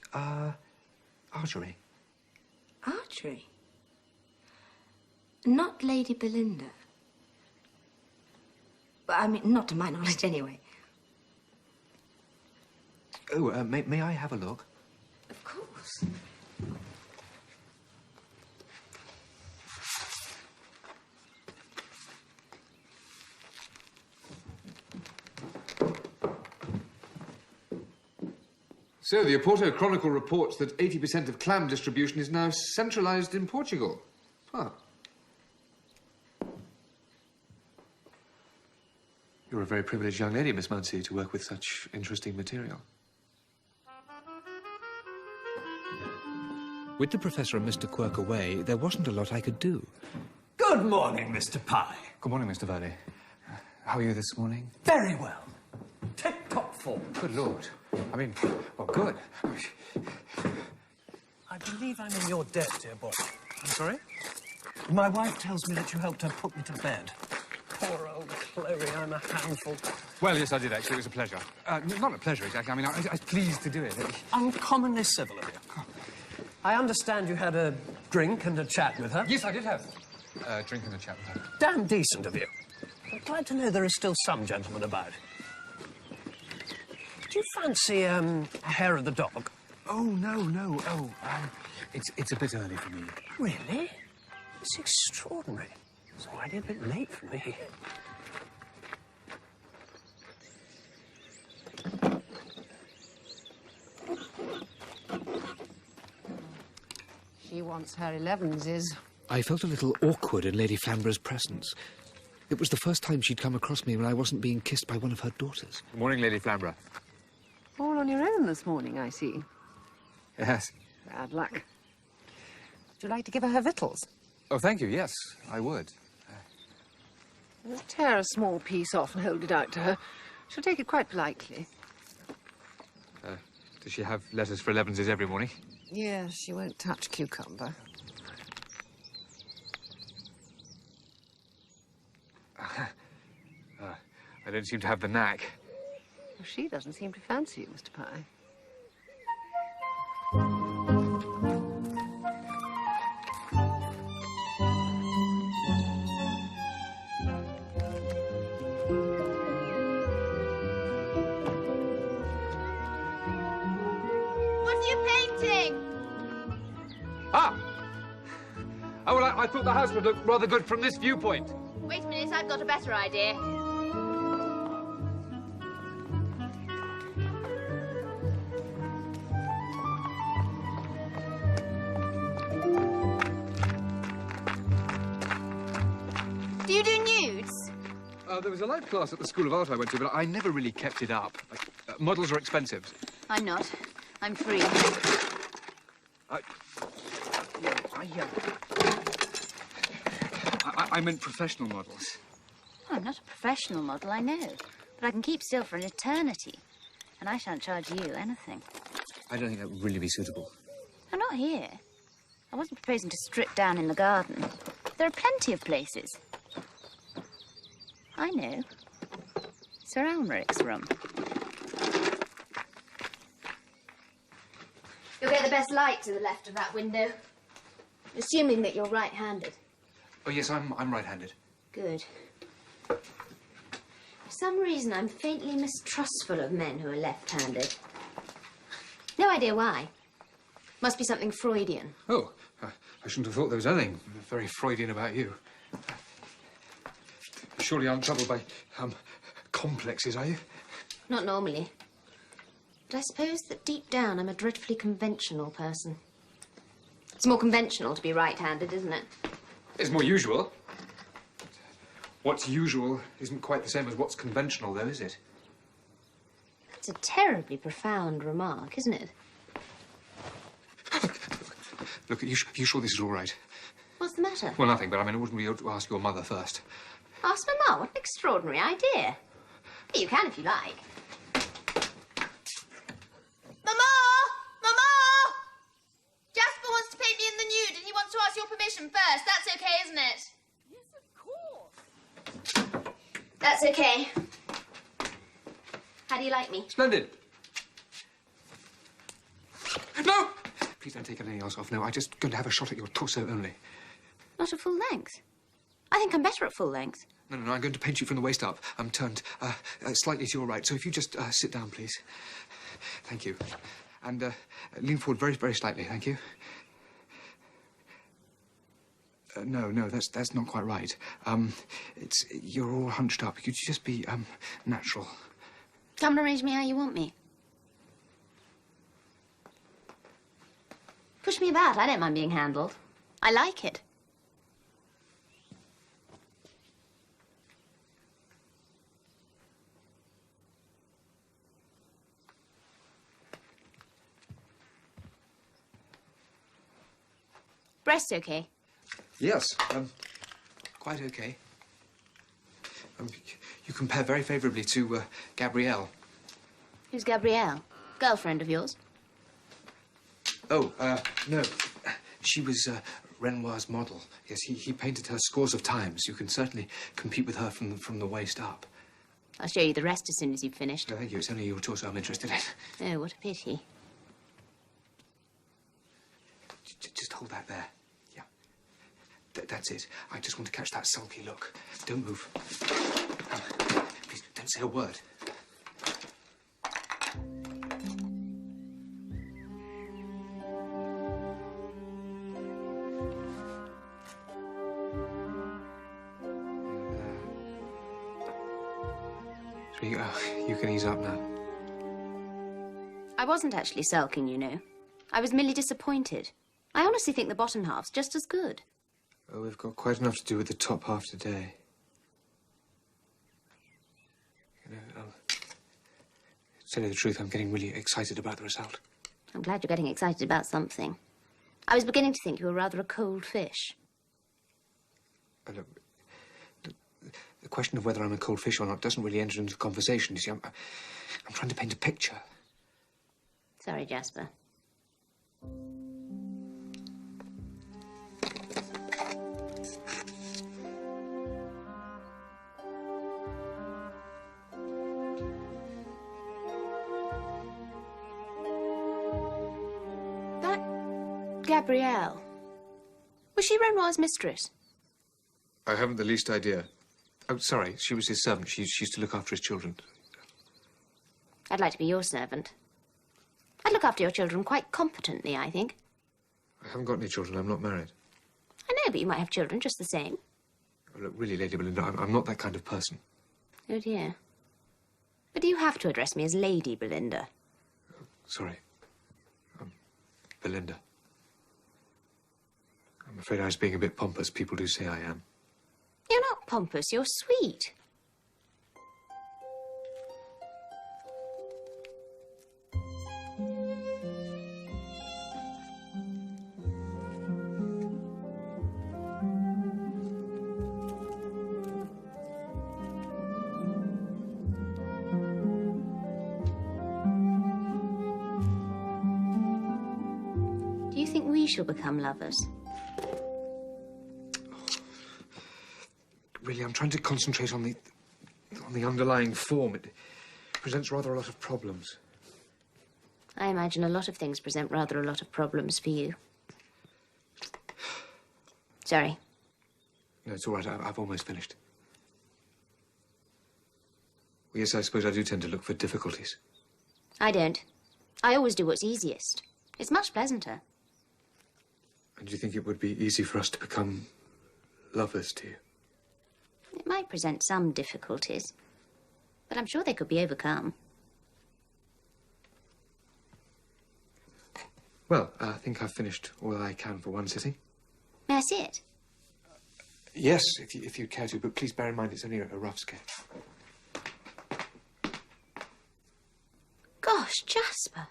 archery. Archery? Not Lady Belinda. I mean, not to my knowledge, anyway. Oh, may I have a look? Of course. So, the Oporto Chronicle reports that 80% of clam distribution is now centralised in Portugal. Huh. You're a very privileged young lady, Miss Munsey, to work with such interesting material. With the Professor and Mr. Quirk away, there wasn't a lot I could do. Good morning, Mr. Pye. Good morning, Mr. Verdi. How are you this morning? Very well. Tip-top form. Good Lord. I mean, well, good. I believe I'm in your debt, dear boy. I'm sorry? My wife tells me that you helped her put me to bed. Poor old Chloe, I'm a handful. Well, yes, I did, actually. It was a pleasure. Not a pleasure, exactly. I mean, I was pleased to do it. Uncommonly civil of you. I understand you had a drink and a chat with her. Yes, I did have a drink and a chat with her. Damn decent of you. I'm glad to know there is still some gentleman about. Do you fancy, a hair of the dog? Oh, no. Oh, it's a bit early for me. Really? It's extraordinary. It's already a bit late for me. She wants her 11s. I felt a little awkward in Lady Flamborough's presence. It was the first time she'd come across me when I wasn't being kissed by one of her daughters. Good morning, Lady Flamborough. All on your own this morning, I see. Yes. Bad luck. Would you like to give her victuals? Oh, thank you, yes, I would. We'll tear a small piece off and hold it out to her. She'll take it quite politely. Does she have letters for 11s every morning? Yes, she won't touch cucumber. I don't seem to have the knack. Well, she doesn't seem to fancy you, Mr. Pye. What are you painting? Ah! Oh, well, I thought the house would look rather good from this viewpoint. Wait a minute, I've got a better idea. Do you do nudes? There was a life class at the School of Art I went to, but I never really kept it up. Models are expensive. I'm not. I'm free. I meant professional models. Oh, I'm not a professional model, I know. But I can keep still for an eternity. And I shan't charge you anything. I don't think that would really be suitable. I'm not here. I wasn't proposing to strip down in the garden. There are plenty of places. I know. Sir Almeric's room. You'll get the best light to the left of that window. Assuming that you're right-handed. Oh, yes, I'm right-handed. Good. For some reason, I'm faintly mistrustful of men who are left-handed. No idea why. Must be something Freudian. Oh, I shouldn't have thought there was anything very Freudian about you. Surely you aren't troubled by, complexes, are you? Not normally. But I suppose that deep down I'm a dreadfully conventional person. It's more conventional to be right-handed, isn't it? It's more usual. What's usual isn't quite the same as what's conventional, though, is it? It's a terribly profound remark, isn't it? Look, you sure this is all right? What's the matter? Well, nothing, but I mean, I wouldn't be able to ask your mother first. Ask Mama. What an extraordinary idea. You can if you like. Mama! Mama! Jasper wants to paint me in the nude and he wants to ask your permission first. That's okay, isn't it? Yes, of course. That's okay. How do you like me? Splendid. No! Please don't take anything else off. No, I'm just going to have a shot at your torso only. Not at full length. I think I'm better at full length. No, I'm going to paint you from the waist up. I'm turned slightly to your right. So if you just sit down, please. Thank you. And lean forward very, very slightly. Thank you. No, that's not quite right. You're all hunched up. Could you just be natural? Come and arrange me how you want me. Push me about. I don't mind being handled. I like it. Breast okay? Yes, quite okay. You compare very favourably to Gabrielle. Who's Gabrielle? Girlfriend of yours? Oh, no. She was Renoir's model. Yes, he painted her scores of times. You can certainly compete with her from the waist up. I'll show you the rest as soon as you've finished. No, thank you. It's only your torso I'm interested in. Oh, what a pity. Just hold that there. Yeah. That's it. I just want to catch that sulky look. Don't move. Please, don't say a word. You can ease up now. I wasn't actually sulking, you know. I was merely disappointed. I honestly think the bottom half's just as good. Oh, we've got quite enough to do with the top half today. You know, to tell you the truth, I'm getting really excited about the result. I'm glad you're getting excited about something. I was beginning to think you were rather a cold fish. Look, the question of whether I'm a cold fish or not doesn't really enter into the conversation. You see, I'm trying to paint a picture. Sorry, Jasper. That Gabrielle, was she Renoir's mistress? I haven't the least idea. Oh, sorry, she was his servant. She used to look after his children. I'd like to be your servant. I'd look after your children quite competently, I think. I haven't got any children. I'm not married. I know, but you might have children just the same. Oh, look, really, Lady Belinda, I'm not that kind of person. Oh, dear. But you have to address me as Lady Belinda. Oh, sorry. Belinda. I'm afraid I was being a bit pompous. People do say I am. You're not pompous, you're sweet. Do you think we shall become lovers? Really, I'm trying to concentrate on the underlying form. It presents rather a lot of problems. I imagine a lot of things present rather a lot of problems for you. Sorry. No, it's all right. I've almost finished. Well, yes, I suppose I do tend to look for difficulties. I don't. I always do what's easiest. It's much pleasanter. And do you think it would be easy for us to become lovers to you? It might present some difficulties, but I'm sure they could be overcome. Well, I think I've finished all I can for one sitting. May I see it? Yes, if you'd care to, but please bear in mind it's only a rough sketch. Gosh, Jasper.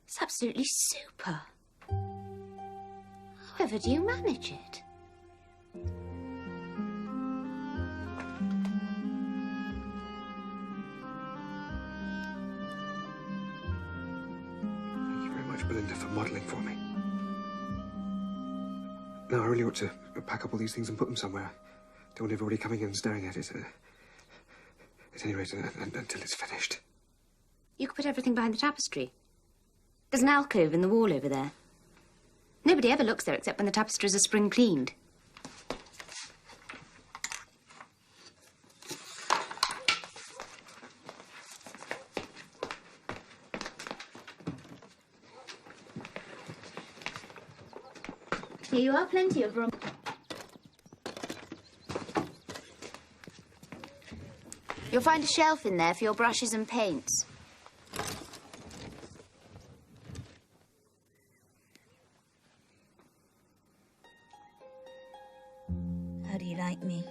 It's absolutely super. However do you manage it? Belinda for modelling for me. No, I really ought to pack up all these things and put them somewhere. I don't want everybody coming in and staring at it. At any rate, until it's finished. You could put everything behind the tapestry. There's an alcove in the wall over there. Nobody ever looks there except when the tapestries are spring cleaned. Here you are, plenty of room. You'll find a shelf in there for your brushes and paints. like me.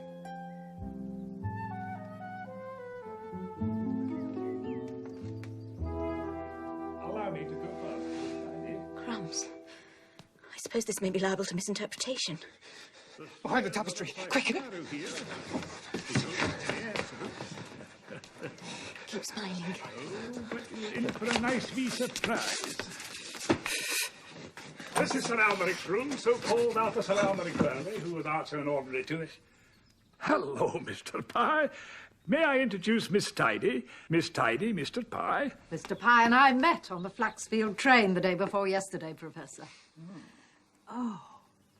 Allow me to go further. Crumbs. I suppose this may be liable to misinterpretation. Behind the tapestry. Quick! Keep smiling. Oh, but you're in for a nice wee surprise. This is Sir Almeric's room, so called after Sir Almeric Burley, who was archer and ordinary to it. Hello, Mr. Pye. May I introduce Miss Tidy? Miss Tidy, Mr. Pye. Mr. Pye and I met on the Flaxfield train the day before yesterday, Professor. Oh,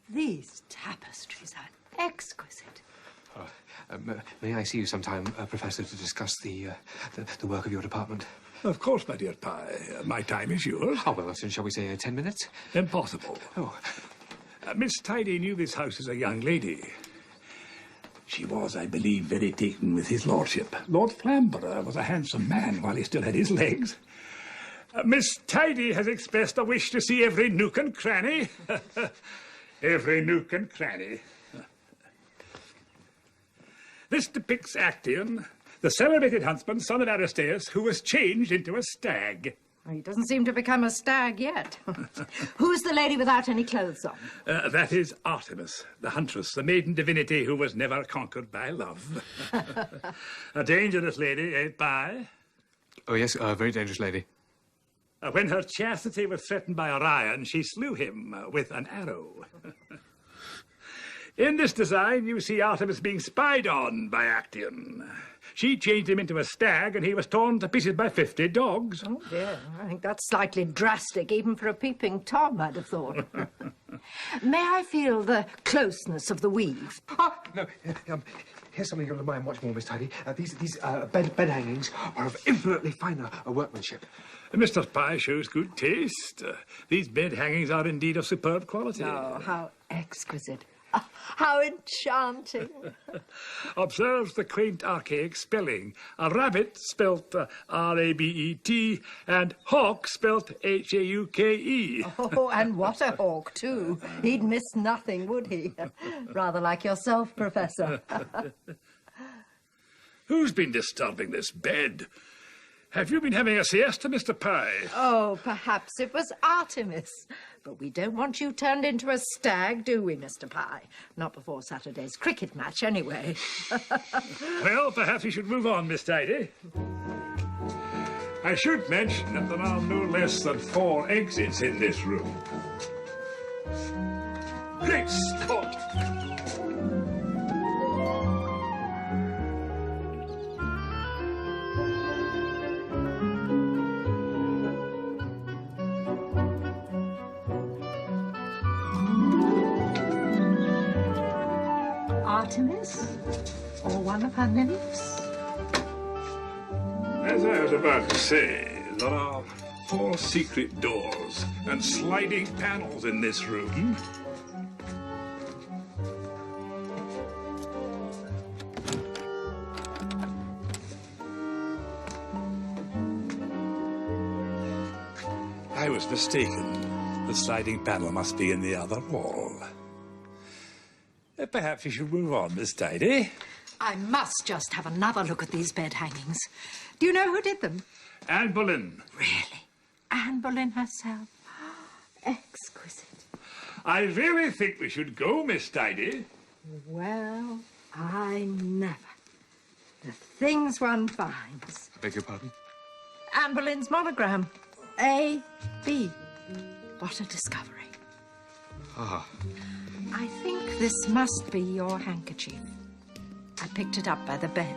these tapestries are exquisite. May I see you sometime, Professor, to discuss the work of your department? Of course, my dear Pye. My time is yours. Oh, well, shall we say 10 minutes? Impossible. Oh. Miss Tidy knew this house as a young lady. She was, I believe, very taken with his lordship. Lord Flamborough was a handsome man while he still had his legs. Miss Tidy has expressed a wish to see every nook and cranny. Every nook and cranny. This depicts Actaeon, the celebrated huntsman, son of Aristeus, who was changed into a stag. He doesn't seem to become a stag yet. Who's the lady without any clothes on? That is Artemis, the huntress, the maiden divinity who was never conquered by love. A dangerous lady, eh, Pye? Oh, yes, a very dangerous lady. When her chastity was threatened by Orion, she slew him with an arrow. In this design, you see Artemis being spied on by Actaeon. She changed him into a stag, and he was torn to pieces by 50 dogs. Oh, dear. I think that's slightly drastic, even for a peeping Tom, I'd have thought. May I feel the closeness of the weave? Ah, no, here's something you'll admire much more, Miss Tidy. These bed hangings are of infinitely finer workmanship. Mr. Pye shows good taste. These bed hangings are indeed of superb quality. Oh, how exquisite. How enchanting. Observe the quaint archaic spelling. A rabbit spelt R-A-B-E-T and hawk spelt H-A-U-K-E. Oh, and what a hawk, too. He'd miss nothing, would he? Rather like yourself, Professor. Who's been disturbing this bed? Have you been having a siesta, Mr. Pye? Oh, perhaps it was Artemis. But we don't want you turned into a stag, do we, Mr. Pye? Not before Saturday's cricket match, anyway. Well, perhaps we should move on, Miss Tidy. I should mention that there are no less than 4 exits in this room. Great Scott! Artemis? Or one of her nymphs? As I was about to say, there are 4 secret doors and sliding panels in this room. I was mistaken. The sliding panel must be in the other wall. Perhaps you should move on, Miss Tidy. I must just have another look at these bed hangings. Do you know who did them? Anne Boleyn. Really? Anne Boleyn herself? Exquisite. I really think we should go, Miss Tidy. Well, I never. The things one finds. I beg your pardon? Anne Boleyn's monogram. A.B. What a discovery. Ah. I think this must be your handkerchief. I picked it up by the bed.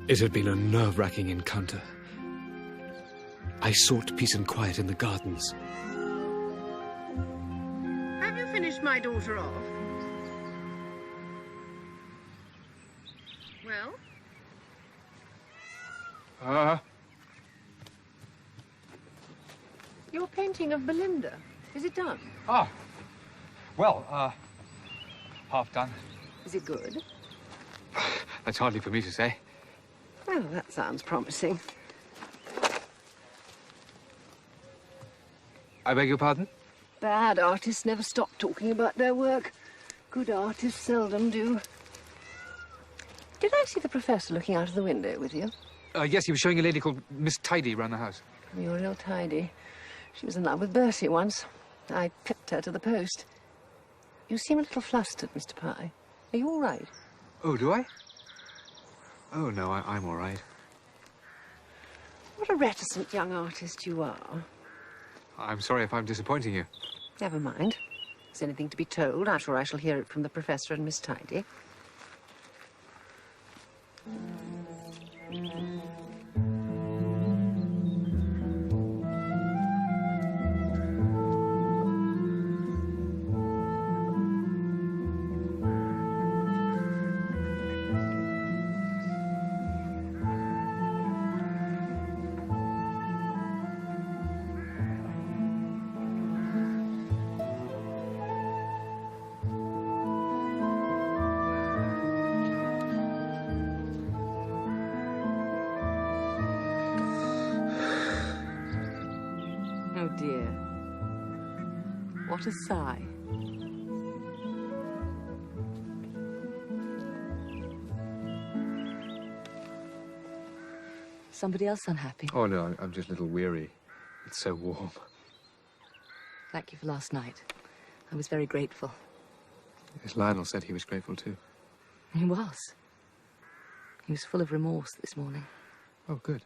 It had been a nerve-wracking encounter. I sought peace and quiet in the gardens. Have you finished my daughter off? Well? Your painting of Belinda. Is it done? Ah. Well, half done. Is it good? That's hardly for me to say. Oh, that sounds promising. I beg your pardon? Bad artists never stop talking about their work. Good artists seldom do. Did I see the professor looking out of the window with you? Yes, he was showing a lady called Miss Tidy round the house. You're real tidy. She was in love with Bertie once. I pipped her to the post. You seem a little flustered, Mr. Pye. Are you all right? Oh, do I? Oh, no, I'm all right. What a reticent young artist you are. I'm sorry if I'm disappointing you. Never mind. If there's anything to be told, I'm sure I shall hear it from the professor and Miss Tidy. Oh, dear. What a sigh. Somebody else unhappy? Oh, no, I'm just a little weary. It's so warm. Thank you for last night. I was very grateful. Yes, Lionel said he was grateful, too. He was. He was full of remorse this morning. Oh, good.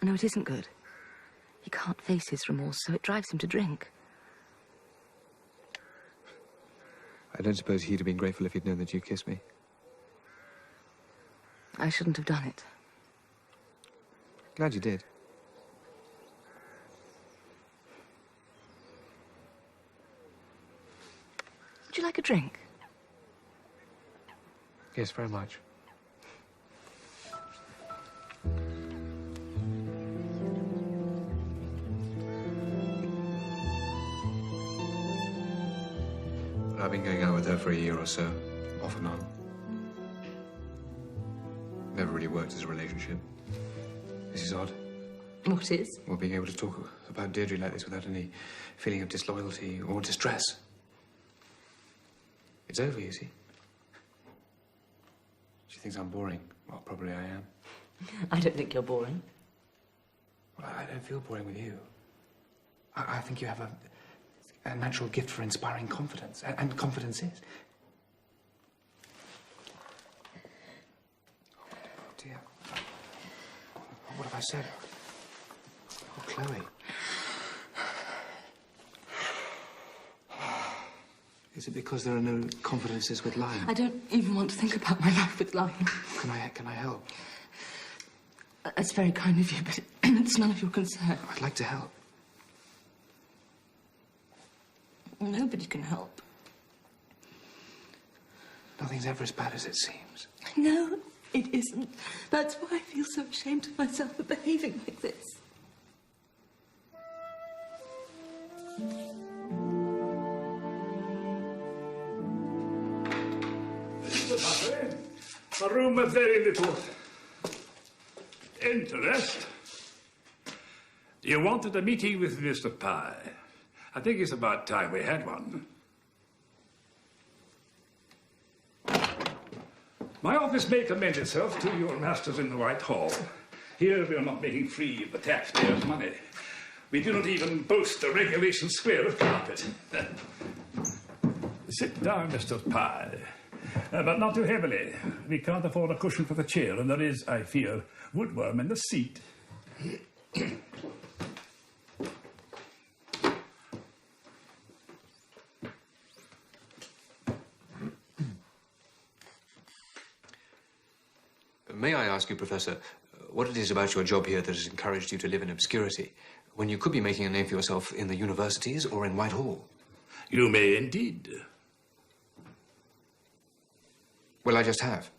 No, it isn't good. He can't face his remorse, so it drives him to drink. I don't suppose he'd have been grateful if he'd known that you kissed me. I shouldn't have done it. Glad you did. Would you like a drink? Yes, very much. I've been going out with her for a year or so, off and on. Never really worked as a relationship. This is odd. What is? Well, being able to talk about Deirdre like this without any feeling of disloyalty or distress. It's over, you see. She thinks I'm boring. Well, probably I am. I don't think you're boring. Well, I don't feel boring with you. I think you have a natural gift for inspiring confidence, and confidence is. Oh, dear. What have I said? Oh, Chloe. Is it because there are no confidences with Lionel? I don't even want to think about my life with Lionel. Can I help? That's very kind of you, but it's none of your concern. I'd like to help. Nobody can help. Nothing's ever as bad as it seems. No, it isn't. That's why I feel so ashamed of myself for behaving like this. A room with very little interest. You wanted a meeting with Mr. Pye. I think it's about time we had one. My office may commend itself to your masters in the White Hall. Here we are not making free of the taxpayers' money. We do not even boast a regulation square of carpet. Sit down, Mr. Pye. But not too heavily. We can't afford a cushion for the chair, and there is, I fear, woodworm in the seat. May I ask you, Professor, what it is about your job here that has encouraged you to live in obscurity, when you could be making a name for yourself in the universities or in Whitehall? You may indeed. Well, I just have.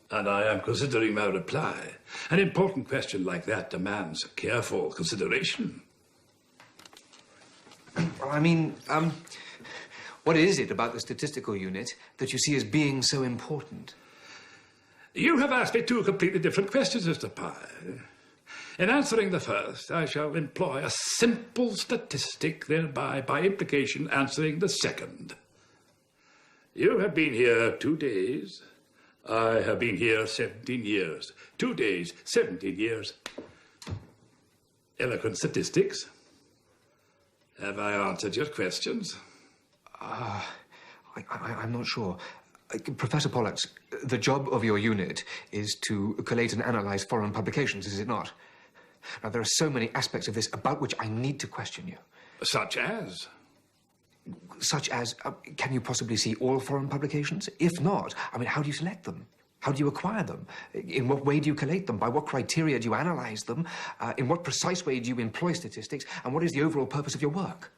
And I am considering my reply. An important question like that demands careful consideration. Well, I mean, what is it about the statistical unit that you see as being so important? You have asked me two completely different questions, Mr. Pye. In answering the first, I shall employ a simple statistic, thereby, by implication, answering the second. You have been here 2 days. I have been here 17 years. 2 days, 17 years. Eloquent statistics. Have I answered your questions? I'm not sure. Professor Pollux, the job of your unit is to collate and analyse foreign publications, is it not? Now, there are so many aspects of this about which I need to question you. Such as? Such as, can you possibly see all foreign publications? If not, I mean, how do you select them? How do you acquire them? In what way do you collate them? By what criteria do you analyse them? In what precise way do you employ statistics? And what is the overall purpose of your work?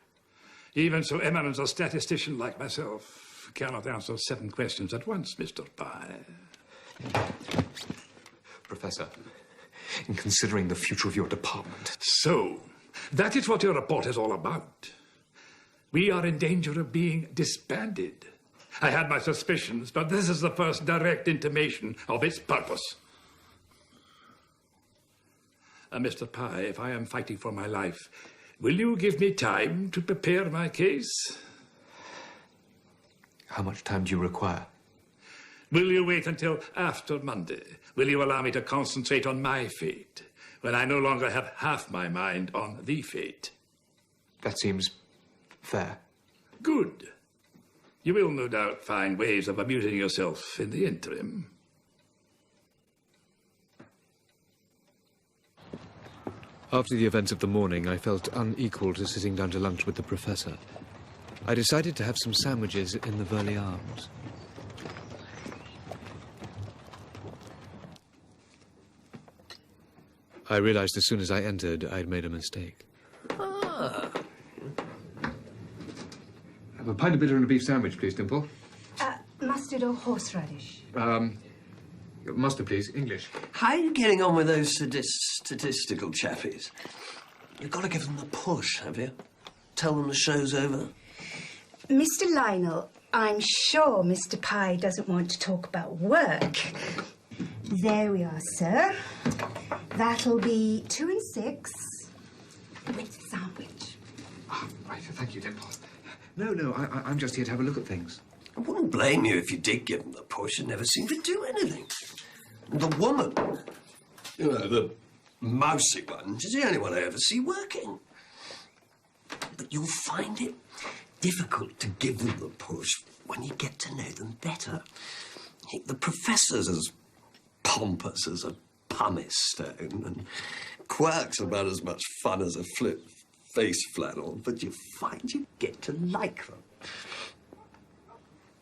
Even so eminent a statistician like myself cannot answer 7 questions at once, Mr. Pye. Professor, in considering the future of your department... So, that is what your report is all about. We are in danger of being disbanded. I had my suspicions, but this is the first direct intimation of its purpose. Mr. Pye, if I am fighting for my life, will you give me time to prepare my case? How much time do you require? Will you wait until after Monday? Will you allow me to concentrate on my fate, when I no longer have half my mind on the fate? That seems fair. Good. You will no doubt find ways of amusing yourself in the interim. After the events of the morning, I felt unequal to sitting down to lunch with the professor. I decided to have some sandwiches in the Burley Arms. I realized as soon as I entered, I'd made a mistake. Have a pint of bitter and a beef sandwich, please, Dimple. Mustard or horseradish? Mustard, please. English. How are you getting on with those statistical chappies? You've got to give them the push, have you? Tell them the show's over. Mr. Lionel, I'm sure Mr. Pye doesn't want to talk about work. There we are, sir. That'll be 2 and 6 with sandwich. Oh, right, thank you, Dimple. No, I'm just here to have a look at things. I wouldn't blame you if you did give them the push and never seemed to do anything. The woman, you know, the mousy one, is the only one I ever see working. But you'll find it difficult to give them the push when you get to know them better. The professor's as pompous as a pumice stone, and Quirk's about as much fun as a face flannel, but you find you get to like them.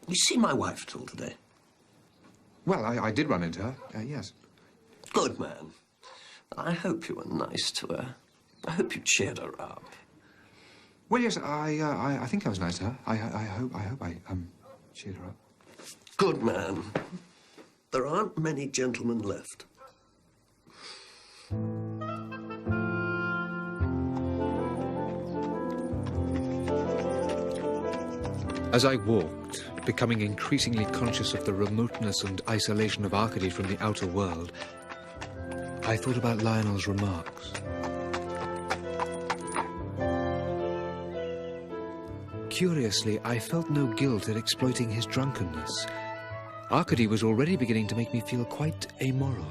You see my wife at all today? Well, I did run into her, yes. Good man. I hope you were nice to her. I hope you cheered her up. Well, yes, I think I was nice to her. I hope I cheered her up. Good man. There aren't many gentlemen left. As I walked, becoming increasingly conscious of the remoteness and isolation of Arcady from the outer world, I thought about Lionel's remarks. Curiously, I felt no guilt at exploiting his drunkenness. Arcady was already beginning to make me feel quite amoral.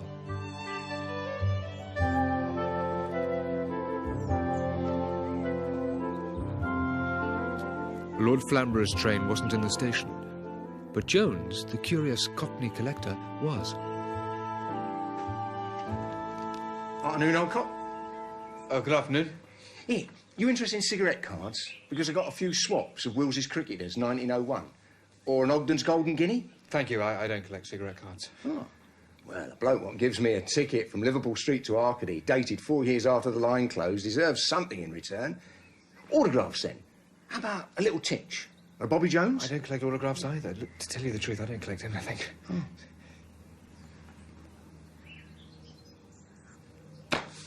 Lord Flamborough's train wasn't in the station, but Jones, the curious Cockney collector, was. Afternoon, old cop. Oh, good afternoon. Here, you interested in cigarette cards? Because I got a few swaps of Wills's cricketers, 1901. Or an Ogden's Golden Guinea? Thank you, I don't collect cigarette cards. Oh. Well, a bloke what gives me a ticket from Liverpool Street to Arcady, dated 4 years after the line closed, deserves something in return. Autographs, then. How about a little Titch? Or a Bobby Jones? I don't collect autographs either. Look, to tell you the truth, I don't collect anything.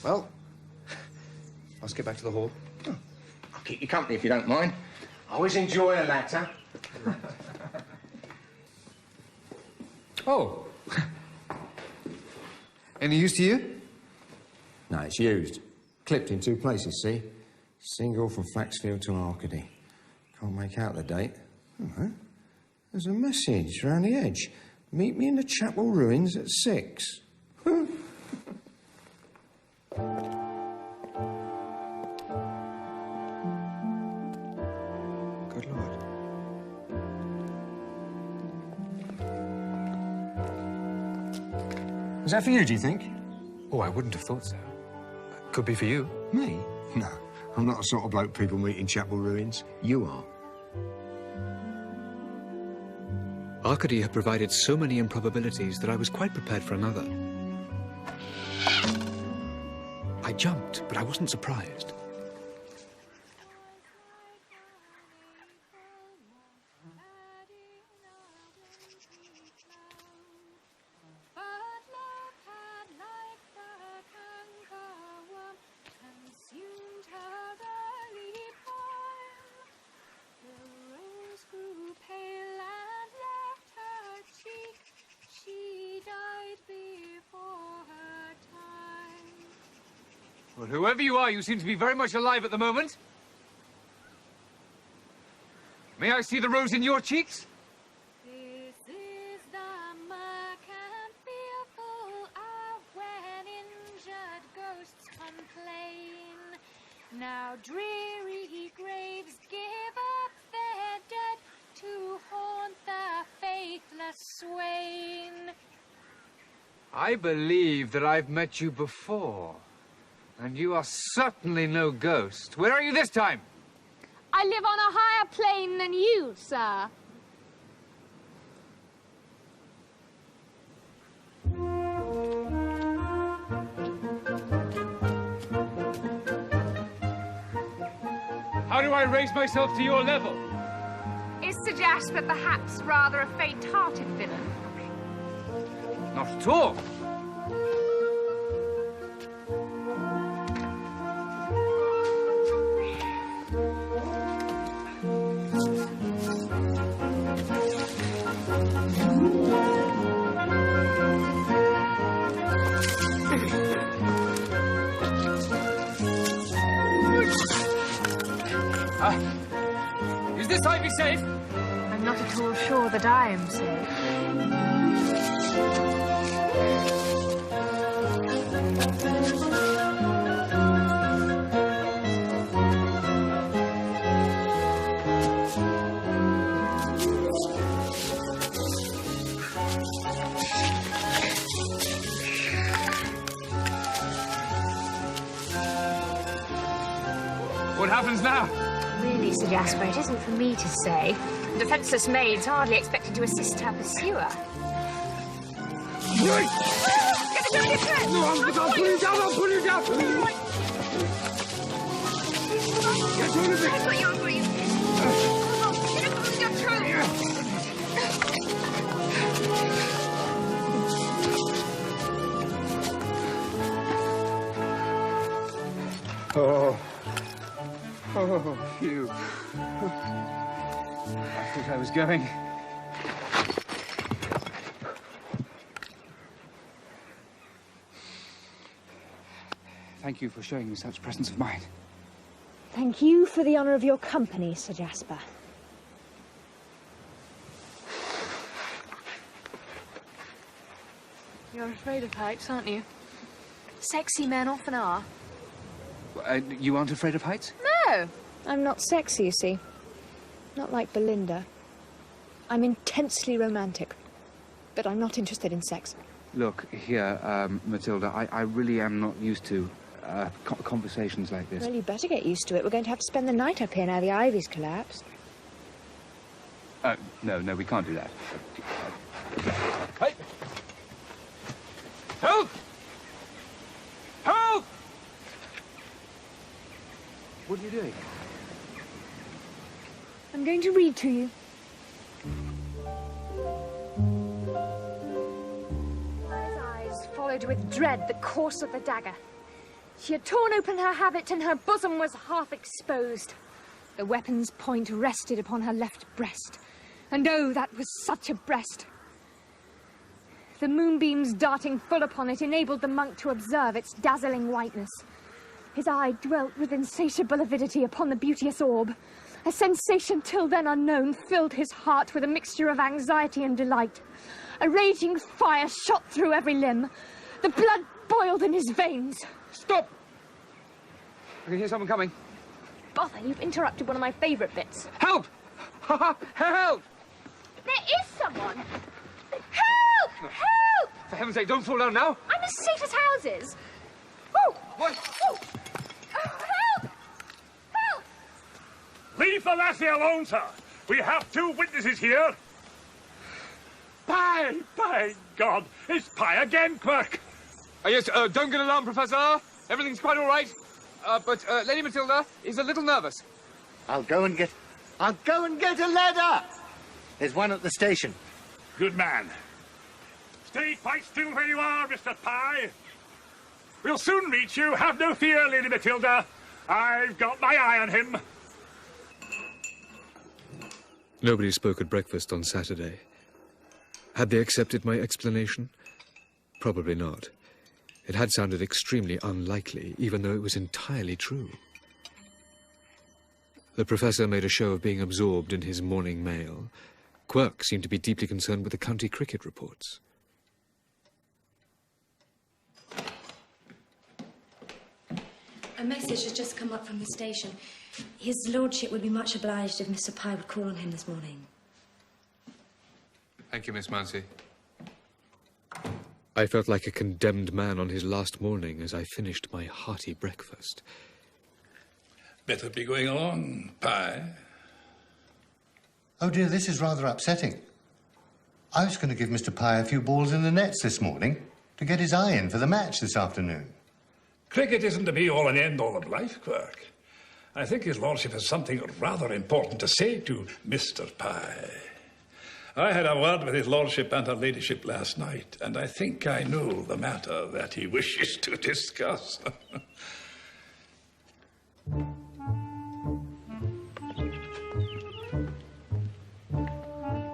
Well, let's get back to the hall. Oh. I'll keep you company if you don't mind. I always enjoy a latter. Oh, Any use to you? No, it's used. Clipped in 2 places, see? Single from Flaxfield to Arcady. Can't make out the date. Oh, there's a message round the edge. Meet me in the chapel ruins at 6. Good Lord. Is that for you, do you think? Oh, I wouldn't have thought so. Could be for you. Me? No. I'm not the sort of bloke people meet in chapel ruins. You are. Arcady had provided so many improbabilities that I was quite prepared for another. I jumped, but I wasn't surprised. Well, whoever you are, you seem to be very much alive at the moment. May I see the rose in your cheeks? This is the murk and fearful hour when injured ghosts complain. Now dreary graves give up their dead to haunt the faithless swain. I believe that I've met you before. And you are certainly no ghost. Where are you this time? I live on a higher plane than you, sir. How do I raise myself to your level? Is Sir Jasper perhaps rather a faint-hearted villain? Not at all. Is this ivy safe? I'm not at all sure that I am safe. What happens now? Really, Sir Jasper, it isn't for me to say. The defenceless maid's hardly expected to assist her pursuer. Right. Get the door different! No, I'll pull you down, I'll pull you down! Get hold of it! I've got you, I've got you. Come on, get through! Oh. Oh, phew. I thought I was going. Thank you for showing me such presence of mind. Thank you for the honour of your company, Sir Jasper. You're afraid of heights, aren't you? Sexy men often are. You aren't afraid of heights? No, I'm not sexy, you see. Not like Belinda. I'm intensely romantic, but I'm not interested in sex. Look, here, Matilda, I really am not used to conversations like this. Well, you better get used to it. We're going to have to spend the night up here now the ivy's collapsed. No, we can't do that. Hey! Help! Help! What are you doing? I'm going to read to you. His eyes followed with dread the course of the dagger. She had torn open her habit and her bosom was half exposed. The weapon's point rested upon her left breast. And oh, that was such a breast. The moonbeams darting full upon it enabled the monk to observe its dazzling whiteness. His eye dwelt with insatiable avidity upon the beauteous orb. A sensation till then unknown filled his heart with a mixture of anxiety and delight. A raging fire shot through every limb. The blood boiled in his veins. Stop! I can hear someone coming. Bother, you've interrupted one of my favourite bits. Help! Help! There is someone! Help! Help! For heaven's sake, don't fall down now! I'm as safe as houses! Oh! What? Oh! Oh, help! Help! Leave the lassie alone, sir. We have 2 witnesses here. Pye! By God! It's Pye again, Quirk! Yes, don't get alarmed, Professor. Everything's quite all right. But Lady Matilda is a little nervous. I'll go and get a ladder! There's one at the station. Good man. Stay quite still where you are, Mr. Pye. We'll soon reach you. Have no fear, Lady Matilda. I've got my eye on him. Nobody spoke at breakfast on Saturday. Had they accepted my explanation? Probably not. It had sounded extremely unlikely, even though it was entirely true. The professor made a show of being absorbed in his morning mail. Quirk seemed to be deeply concerned with the county cricket reports. A message has just come up from the station. His lordship would be much obliged if Mr. Pye would call on him this morning. Thank you, Miss Mancy. I felt like a condemned man on his last morning as I finished my hearty breakfast. Better be going along, Pye. Oh, dear, this is rather upsetting. I was going to give Mr. Pye a few balls in the nets this morning to get his eye in for the match this afternoon. Cricket isn't the be-all and end-all of life, Quirk. I think his lordship has something rather important to say to Mr. Pye. I had a word with his lordship and her ladyship last night, and I think I know the matter that he wishes to discuss.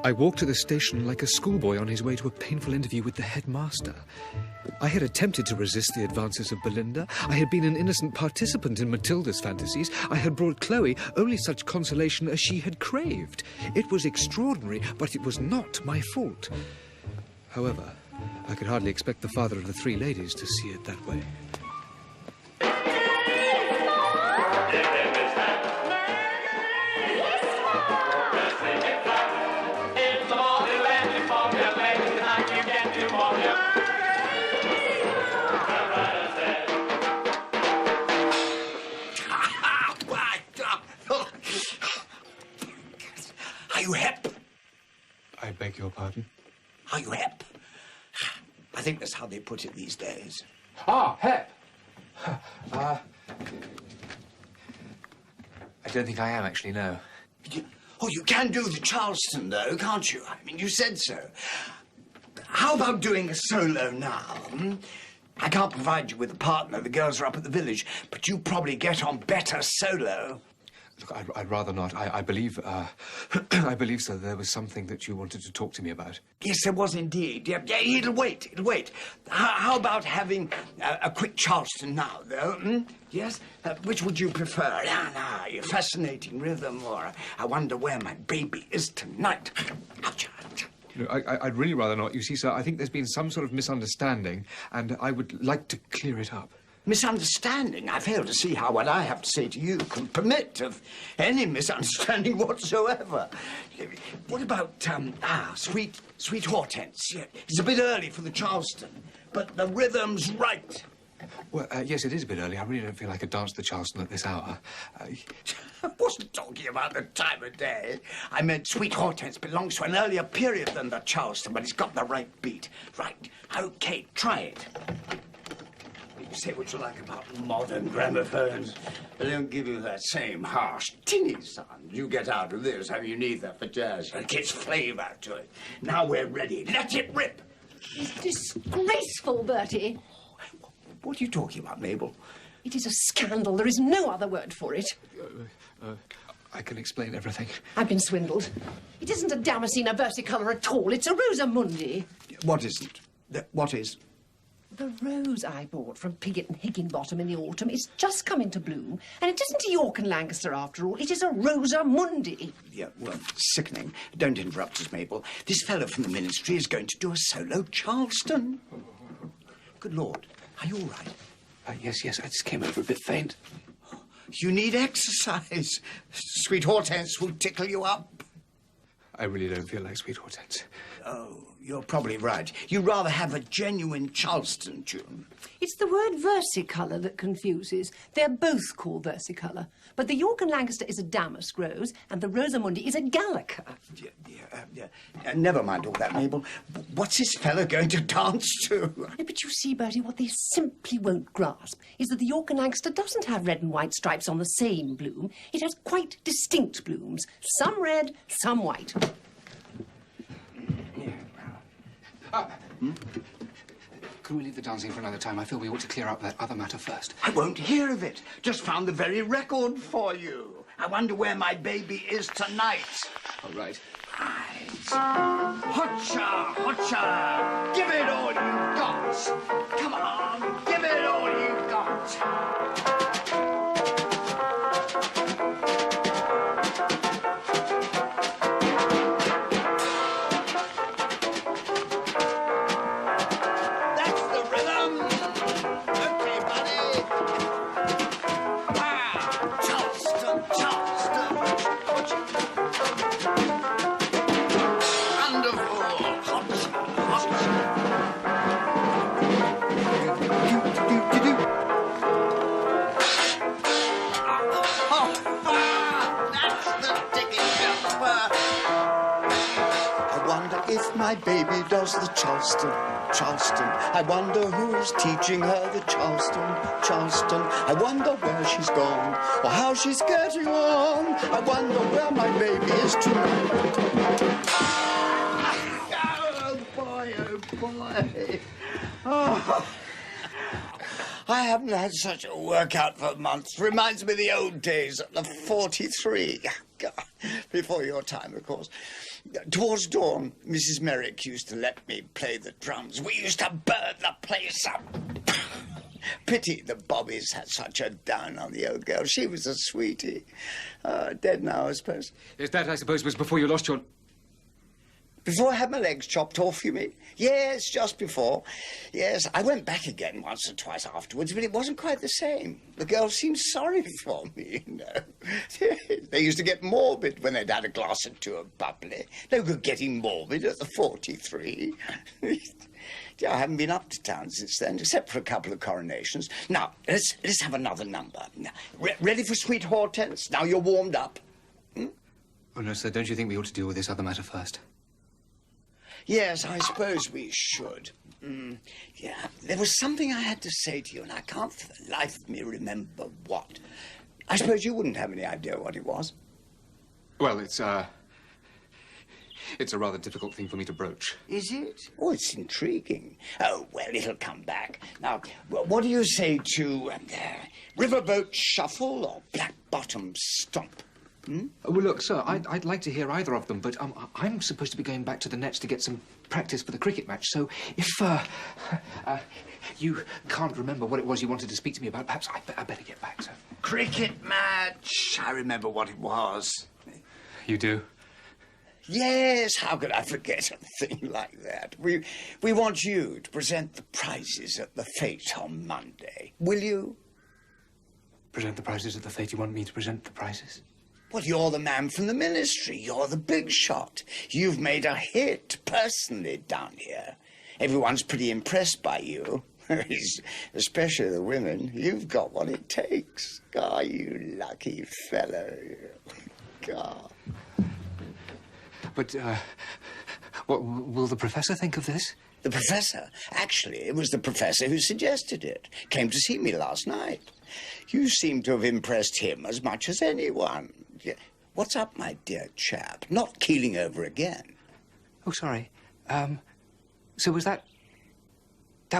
I walked to the station like a schoolboy on his way to a painful interview with the headmaster. I had attempted to resist the advances of Belinda. I had been an innocent participant in Matilda's fantasies. I had brought Chloe only such consolation as she had craved. It was extraordinary, but it was not my fault. However, I could hardly expect the father of the 3 ladies to see it that way. Are you hep? I beg your pardon? Are you hep? I think that's how they put it these days. Ah, hep! I don't think I am, actually, no. Oh, you can do the Charleston, though, can't you? I mean, you said so. How about doing a solo now? Hmm? I can't provide you with a partner. The girls are up at the village, but you probably get on better solo. Look, I'd rather not. I believe, I believe, sir, there was something that you wanted to talk to me about. Yes, there was indeed. Yeah, it'll wait, it'll wait. How about having a quick Charleston now, though? Hmm? Yes? Which would you prefer? Ah, your fascinating rhythm, or I wonder where my baby is tonight. Ouch, ouch. No, I'd really rather not. You see, sir, I think there's been some sort of misunderstanding, and I would like to clear it up. Misunderstanding? I fail to see how what I have to say to you can permit of any misunderstanding whatsoever. What about, Sweet Hortense? Yeah, it's a bit early for the Charleston, but the rhythm's right. Well, yes, it is a bit early. I really don't feel I could dance the Charleston at this hour. I wasn't talking about the time of day. I meant Sweet Hortense belongs to an earlier period than the Charleston, but it's got the right beat. Right. OK, try it. You say what you like about modern gramophones, they don't give you that same harsh, tinny sound you get out of this. How you need that for jazz. It gets flavour to it. Now we're ready. Let it rip. It's disgraceful, Bertie. What are you talking about, Mabel? It is a scandal. There is no other word for it. I can explain everything. I've been swindled. It isn't a Damascena versicolor at all. It's a Rosamundi. What isn't? What is? The rose I bought from Piggott and Higginbottom in the autumn is just come into bloom, and it isn't a York and Lancaster after all. It is a Rosa Mundi. Yeah, well, sickening. Don't interrupt us, Mabel. This fellow from the ministry is going to do a solo Charleston. Good Lord, are you all right? Yes, I just came over a bit faint. You need exercise. Sweet Hortense will tickle you up. I really don't feel like Sweet Hortense. Oh, you're probably right. You'd rather have a genuine Charleston tune. It's the word versicolour that confuses. They're both called versicolour, but the York and Lancaster is a damask rose, and the Rosa Mundi is a Gallica. Never mind all that, Mabel. What's this fella going to dance to? But you see, Bertie, what they simply won't grasp is that the York and Lancaster doesn't have red and white stripes on the same bloom. It has quite distinct blooms. Some red, some white. Can we leave the dancing for another time? I feel we ought to clear up that other matter first. I won't hear of it. Just found the very record for you. I wonder where my baby is tonight. All right. Hotcha, hotcha! Give it all you got! Come on, give it all you got! My baby does the Charleston. I wonder who is teaching her the Charleston. I wonder where she's gone or how she's getting on. I wonder where my baby is tonight. Oh boy, oh boy. Oh. I haven't had such a workout for months. Reminds me of the old days at the 43. God, before your time, of course. Towards dawn, Mrs. Merrick used to let me play the drums. We used to burn the place up. Pity the Bobbies had such a down on the old girl. She was a sweetie. Dead now, I suppose. Yes, that, I suppose, was before you lost your... Before I had my legs chopped off, you mean? Yes, just before. Yes, I went back again once or twice afterwards, but it wasn't quite the same. The girls seemed sorry for me, you know. They used to get morbid when they'd had a glass or two of bubbly. No good getting morbid at the 43. I haven't been up to town since then, except for a couple of coronations. Now, let's have another number. Now, ready for Sweet Hortense? Now you're warmed up. Hmm? Oh, no, sir, don't you think we ought to deal with this other matter first? Yes, I suppose we should. Yeah, there was something I had to say to you, and I can't for the life of me remember what. I suppose you wouldn't have any idea what it was. Well, it's a rather difficult thing for me to broach. Is it? Oh, it's intriguing. Oh, well, it'll come back. Now, what do you say to Riverboat Shuffle or Black Bottom Stomp? Hmm? Well, look, sir, I'd like to hear either of them, but I'm supposed to be going back to the nets to get some practice for the cricket match, so if you can't remember what it was you wanted to speak to me about, perhaps I better get back, sir. Cricket match! I remember what it was. You do? Yes, how could I forget a thing like that? We want you to present the prizes at the fete on Monday. Will you? Present the prizes at the fete? You want me to present the prizes? Well, you're the man from the ministry. You're the big shot. You've made a hit personally down here. Everyone's pretty impressed by you, especially the women. You've got what it takes. Oh, you lucky fellow. God. But, what will the professor think of this? The professor? Actually, it was the professor who suggested it. Came to see me last night. You seem to have impressed him as much as anyone. What's up, my dear chap? Not keeling over again. Oh, sorry. So was that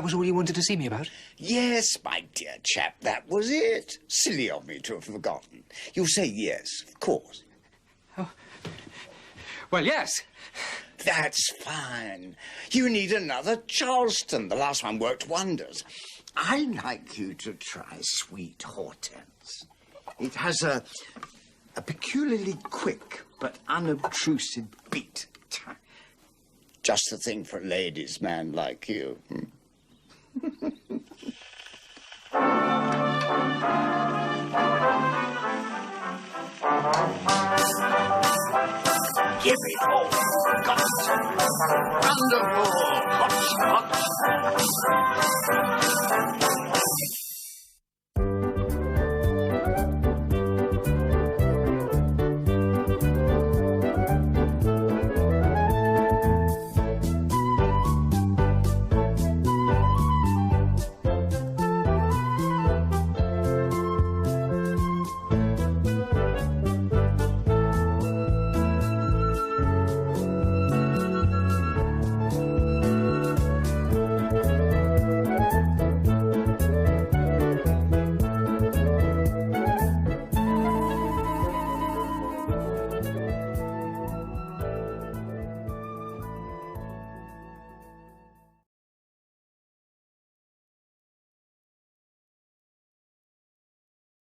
was all you wanted to see me about? Yes, my dear chap, that was it. Silly of me to have forgotten. You'll say yes, of course. Oh. Well, yes. That's fine. You need another Charleston. The last one worked wonders. I'd like you to try Sweet Hortense. It has a peculiarly quick but unobtrusive beat. Just the thing for a ladies' man like you. Give it all you've got. Wonderful. Hot, hot.